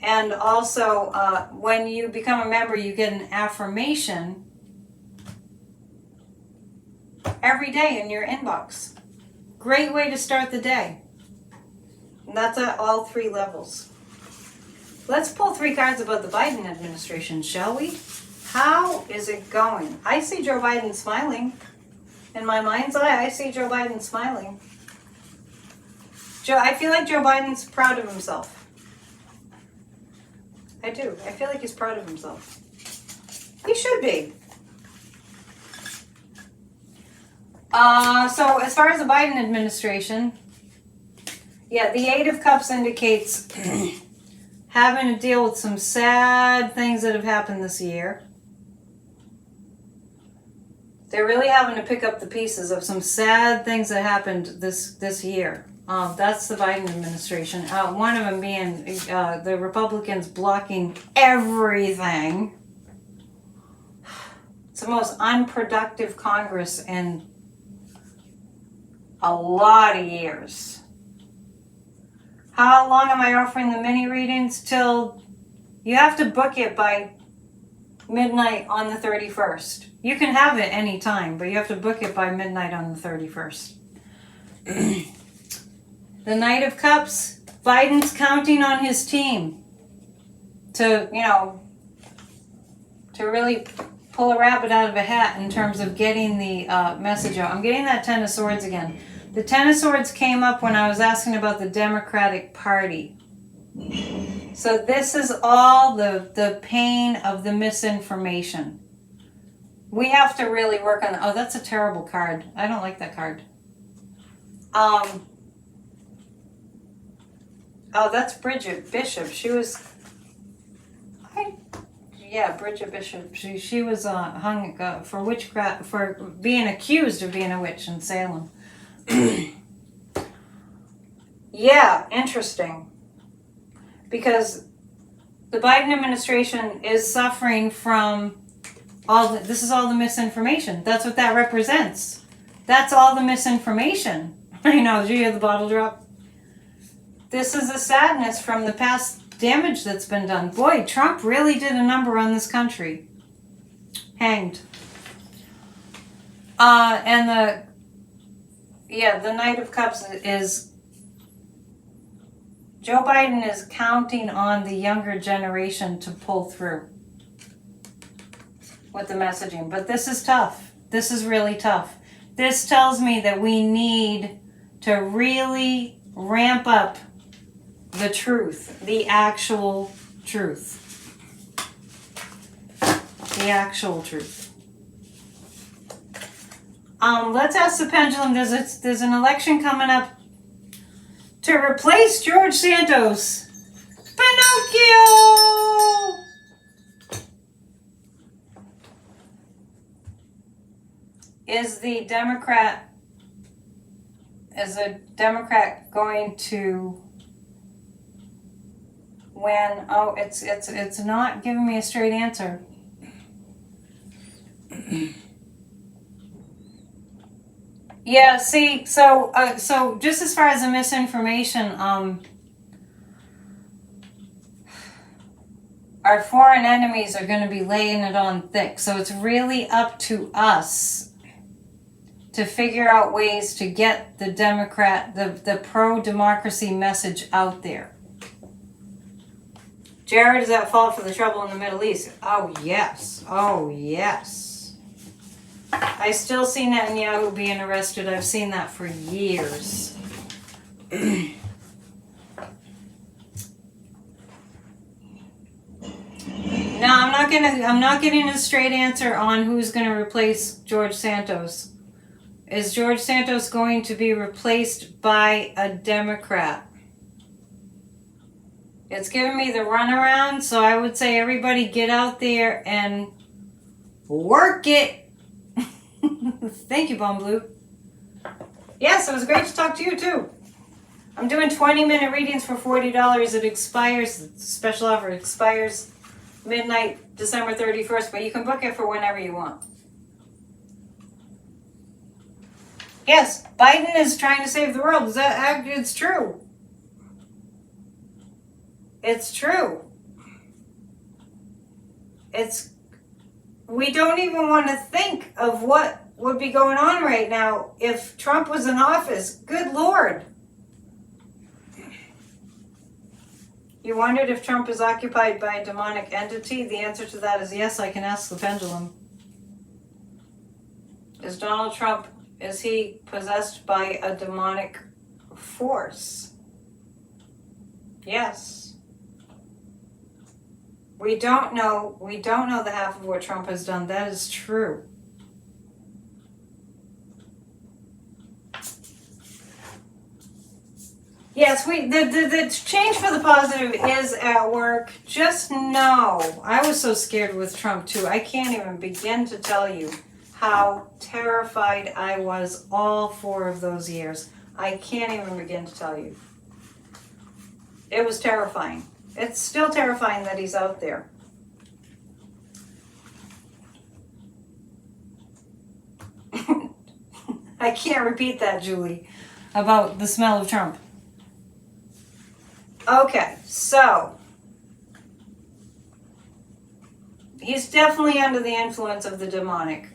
And also, when you become a member, you get an affirmation every day in your inbox. Great way to start the day. And that's at all 3 levels. Let's pull 3 cards about the Biden administration, shall we? How is it going? I see Joe Biden smiling. In my mind's eye, I see Joe Biden smiling. I feel like Joe Biden's proud of himself. I do. I feel like he's proud of himself. He should be. So as far as the Biden administration, yeah, the 8 of Cups indicates having to deal with some sad things that have happened this year. They're really having to pick up the pieces of some sad things that happened this year. That's the Biden administration. One of them being the Republicans blocking everything. It's the most unproductive Congress in a lot of years. How long am I offering the mini readings? Till you have to book it by midnight on the 31st. You can have it any time, but you have to book it by midnight on the 31st. The Knight of Cups, Biden's counting on his team to, to really pull a rabbit out of a hat in terms of getting the message out. I'm getting that Ten of Swords again. The Ten of Swords came up when I was asking about the Democratic Party. So this is all the pain of the misinformation. We have to really work on... Oh, that's a terrible card. I don't like that card. Oh, that's Bridget Bishop. She was... Bridget Bishop. She was hung for witchcraft, for being accused of being a witch in Salem. Yeah, interesting. Because the Biden administration is suffering from this is all the misinformation. That's what that represents. That's all the misinformation. I know, did you hear the bottle drop? This is the sadness from the past damage that's been done. Boy, Trump really did a number on this country. Hanged. And the Knight of Cups is... Joe Biden is counting on the younger generation to pull through with the messaging. But this is tough. This is really tough. This tells me that we need to really ramp up the truth, the actual truth. The actual truth. Let's ask the pendulum. There's an election coming up to replace George Santos. Pinocchio! Is a Democrat going to win? Oh, it's not giving me a straight answer. Yeah, see, so just as far as the misinformation, our foreign enemies are going to be laying it on thick. So it's really up to us to figure out ways to get the the pro-democracy message out there. Jared is at fault for the trouble in the Middle East. Oh, yes. Oh, yes. I still see Netanyahu being arrested. I've seen that for years. No, I'm not getting a straight answer on who's going to replace George Santos. Is George Santos going to be replaced by a Democrat? It's giving me the runaround, so I would say everybody get out there and work it. Thank you, Bomb Blue. Yes, it was great to talk to you, too. I'm doing 20-minute readings for $40. It expires, special offer, expires midnight, December 31st, but you can book it for whenever you want. Yes, Biden is trying to save the world. It's true. It's true. We don't even want to think of what would be going on right now if Trump was in office. Good Lord. You wondered if Trump is occupied by a demonic entity? The answer to that is yes. I can ask the pendulum. Is Donald Trump, is he possessed by a demonic force? Yes. We don't know the half of what Trump has done. That is true. Yes, the change for the positive is at work. Just know, I was so scared with Trump too. I can't even begin to tell you how terrified I was all 4 of those years. I can't even begin to tell you. It was terrifying. It's still terrifying that he's out there. I can't repeat that, Julie, about the smell of Trump. Okay, so he's definitely under the influence of the demonic.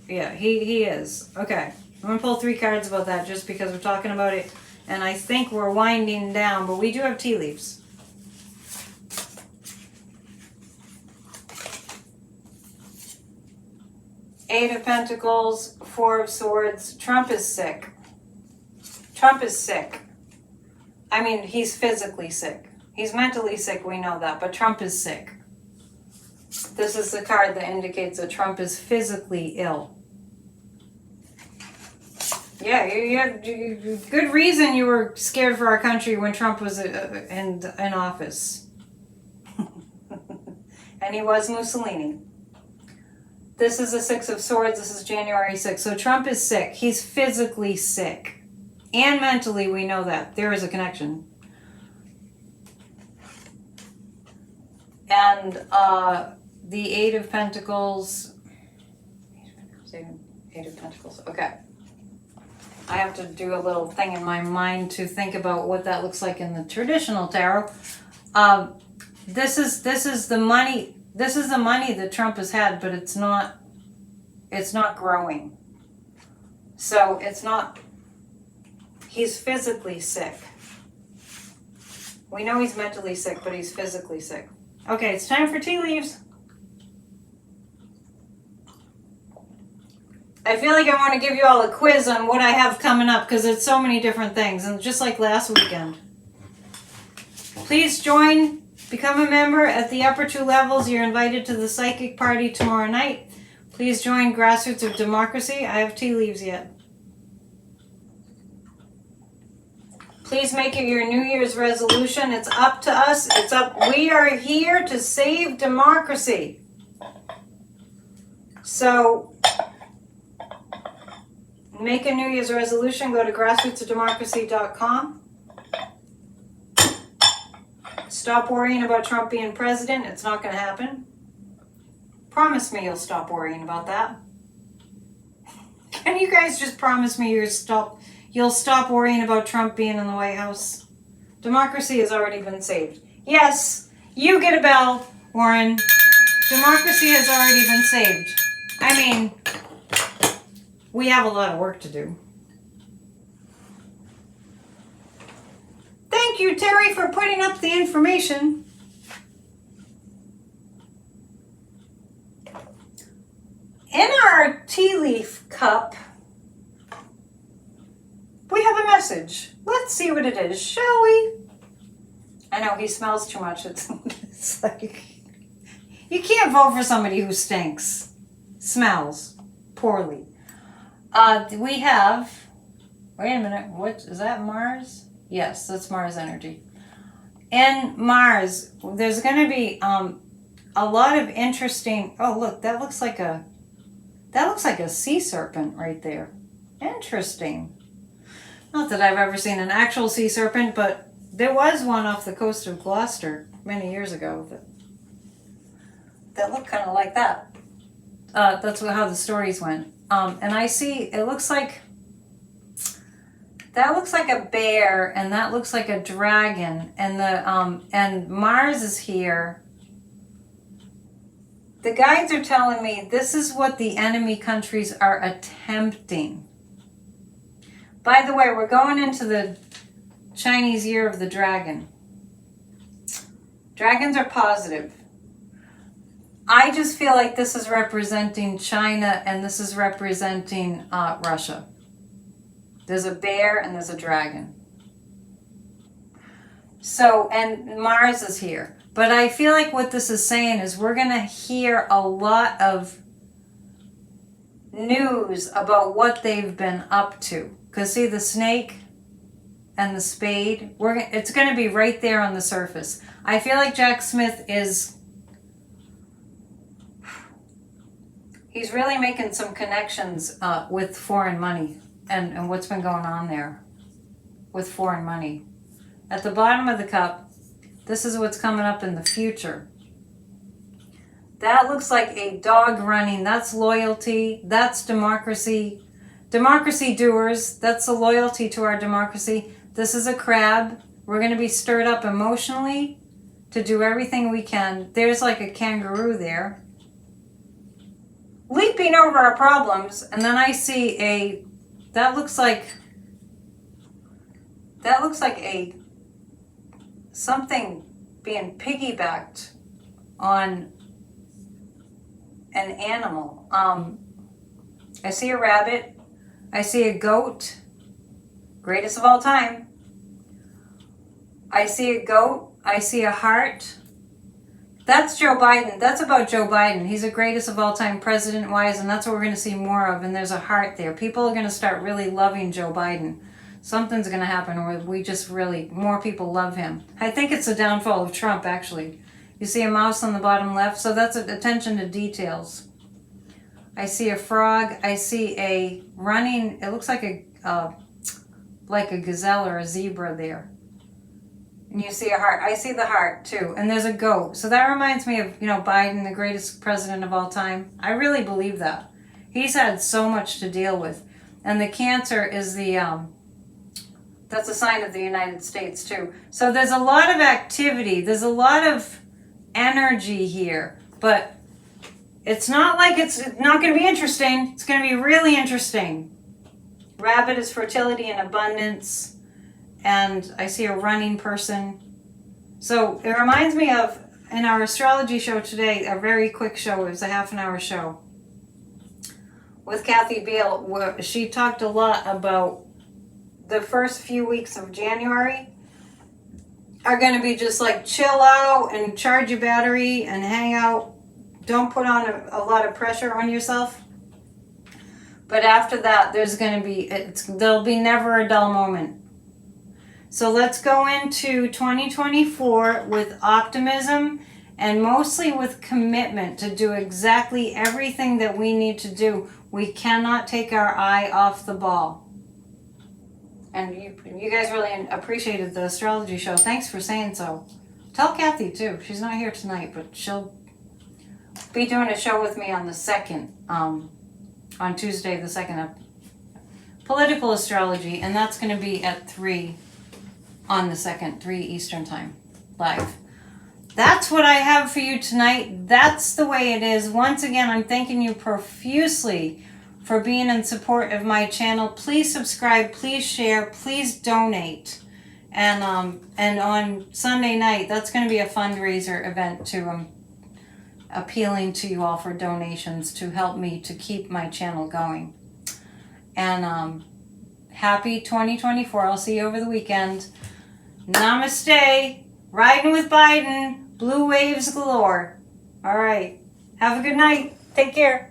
Yeah, he is. Okay, I'm going to pull 3 cards about that just because we're talking about it. And I think we're winding down, but we do have tea leaves. Eight of Pentacles, 4 of Swords. Trump is sick. Trump is sick. I mean, he's physically sick. He's mentally sick, we know that, but Trump is sick. This is the card that indicates that Trump is physically ill. Yeah, you had good reason you were scared for our country when Trump was in office. And he was Mussolini. This is the 6 of Swords. This is January 6th. So Trump is sick. He's physically sick. And mentally, we know that. There is a connection. And the 8 of Pentacles. 8 of Pentacles. Okay. I have to do a little thing in my mind to think about what that looks like in the traditional tarot. This is the money. This is the money that Trump has had, but it's not growing. So it's not, he's physically sick. We know he's mentally sick, but he's physically sick. Okay, it's time for tea leaves. I feel like I want to give you all a quiz on what I have coming up because it's so many different things, and just like last weekend. Please join, become a member at the upper 2 levels. You're invited to the psychic party tomorrow night. Please join Grassroots of Democracy. I have tea leaves yet. Please make it your New Year's resolution. It's up to us. It's up. We are here to save democracy. So make a New Year's resolution. Go to grassrootsofdemocracy.com. Stop worrying about Trump being president. It's not going to happen. Promise me you'll stop worrying about that. Can you guys just promise me you'll stop worrying about Trump being in the White House? Democracy has already been saved. Yes, you get a bell, Warren. Democracy has already been saved. I mean, we have a lot of work to do. Thank you, Terry, for putting up the information. In our tea leaf cup, we have a message. Let's see what it is, shall we? I know he smells too much. It's like, you can't vote for somebody who stinks, smells poorly. We have, wait a minute, what is that, Mars? Yes, that's Mars energy. In Mars, there's going to be a lot of interesting, oh look, that looks like a sea serpent right there. Interesting. Not that I've ever seen an actual sea serpent, but there was one off the coast of Gloucester many years ago that looked kind of like that. That's how the stories went. And I see, it looks like, that looks like a bear, and that looks like a dragon, and Mars is here. The guides are telling me this is what the enemy countries are attempting. By the way, we're going into the Chinese year of the dragon. Dragons are positive. I just feel like this is representing China and this is representing Russia. There's a bear and there's a dragon. So, and Mars is here. But I feel like what this is saying is we're going to hear a lot of news about what they've been up to. Because see the snake and the spade, it's going to be right there on the surface. I feel like Jack Smith he's really making some connections with foreign money and what's been going on there with foreign money. At the bottom of the cup, this is what's coming up in the future. That looks like a dog running. That's loyalty. That's democracy. Democracy doers, that's the loyalty to our democracy. This is a crab. We're going to be stirred up emotionally to do everything we can. There's like a kangaroo there, leaping over our problems. And then I see that looks like a something being piggybacked on an animal. I see a rabbit. I see a goat, greatest of all time. I see a goat. I see a heart. That's Joe Biden. That's about Joe Biden. He's the greatest of all time president-wise, and that's what we're going to see more of. And there's a heart there. People are going to start really loving Joe Biden. Something's going to happen where we just really, more people love him. I think it's the downfall of Trump, actually. You see a mouse on the bottom left, so that's attention to details. I see a frog. I see a running, it looks like a gazelle or a zebra there. And you see a heart. I see the heart too. And there's a goat. So that reminds me of, Biden, the greatest president of all time. I really believe that. He's had so much to deal with. And the cancer is that's a sign of the United States too. So there's a lot of activity. There's a lot of energy here. But it's not like it's not going to be interesting. It's going to be really interesting. Rabbit is fertility and abundance. And I see a running person. So it reminds me of, in our astrology show today, a very quick show. It was a half-an-hour show with Kathy Beale, where she talked a lot about the first few weeks of January are going to be just like chill out and charge your battery and hang out. Don't put on a lot of pressure on yourself. But after that, there'll be never a dull moment. So let's go into 2024 with optimism and mostly with commitment to do exactly everything that we need to do. We cannot take our eye off the ball. And you guys really appreciated the astrology show. Thanks for saying so. Tell Kathy too. She's not here tonight, but she'll be doing a show with me on the 2nd, on Tuesday the 2nd, of political astrology, and that's going to be at 3 on the 2nd, 3 Eastern time, live. That's what I have for you tonight. That's the way it is. Once again, I'm thanking you profusely for being in support of my channel. Please subscribe, please share, please donate. And on Sunday night, that's going to be a fundraiser event to appealing to you all for donations to help me to keep my channel going. And happy 2024. I'll see you over the weekend. Namaste. Riding with Biden. Blue waves galore. All right. Have a good night. Take care.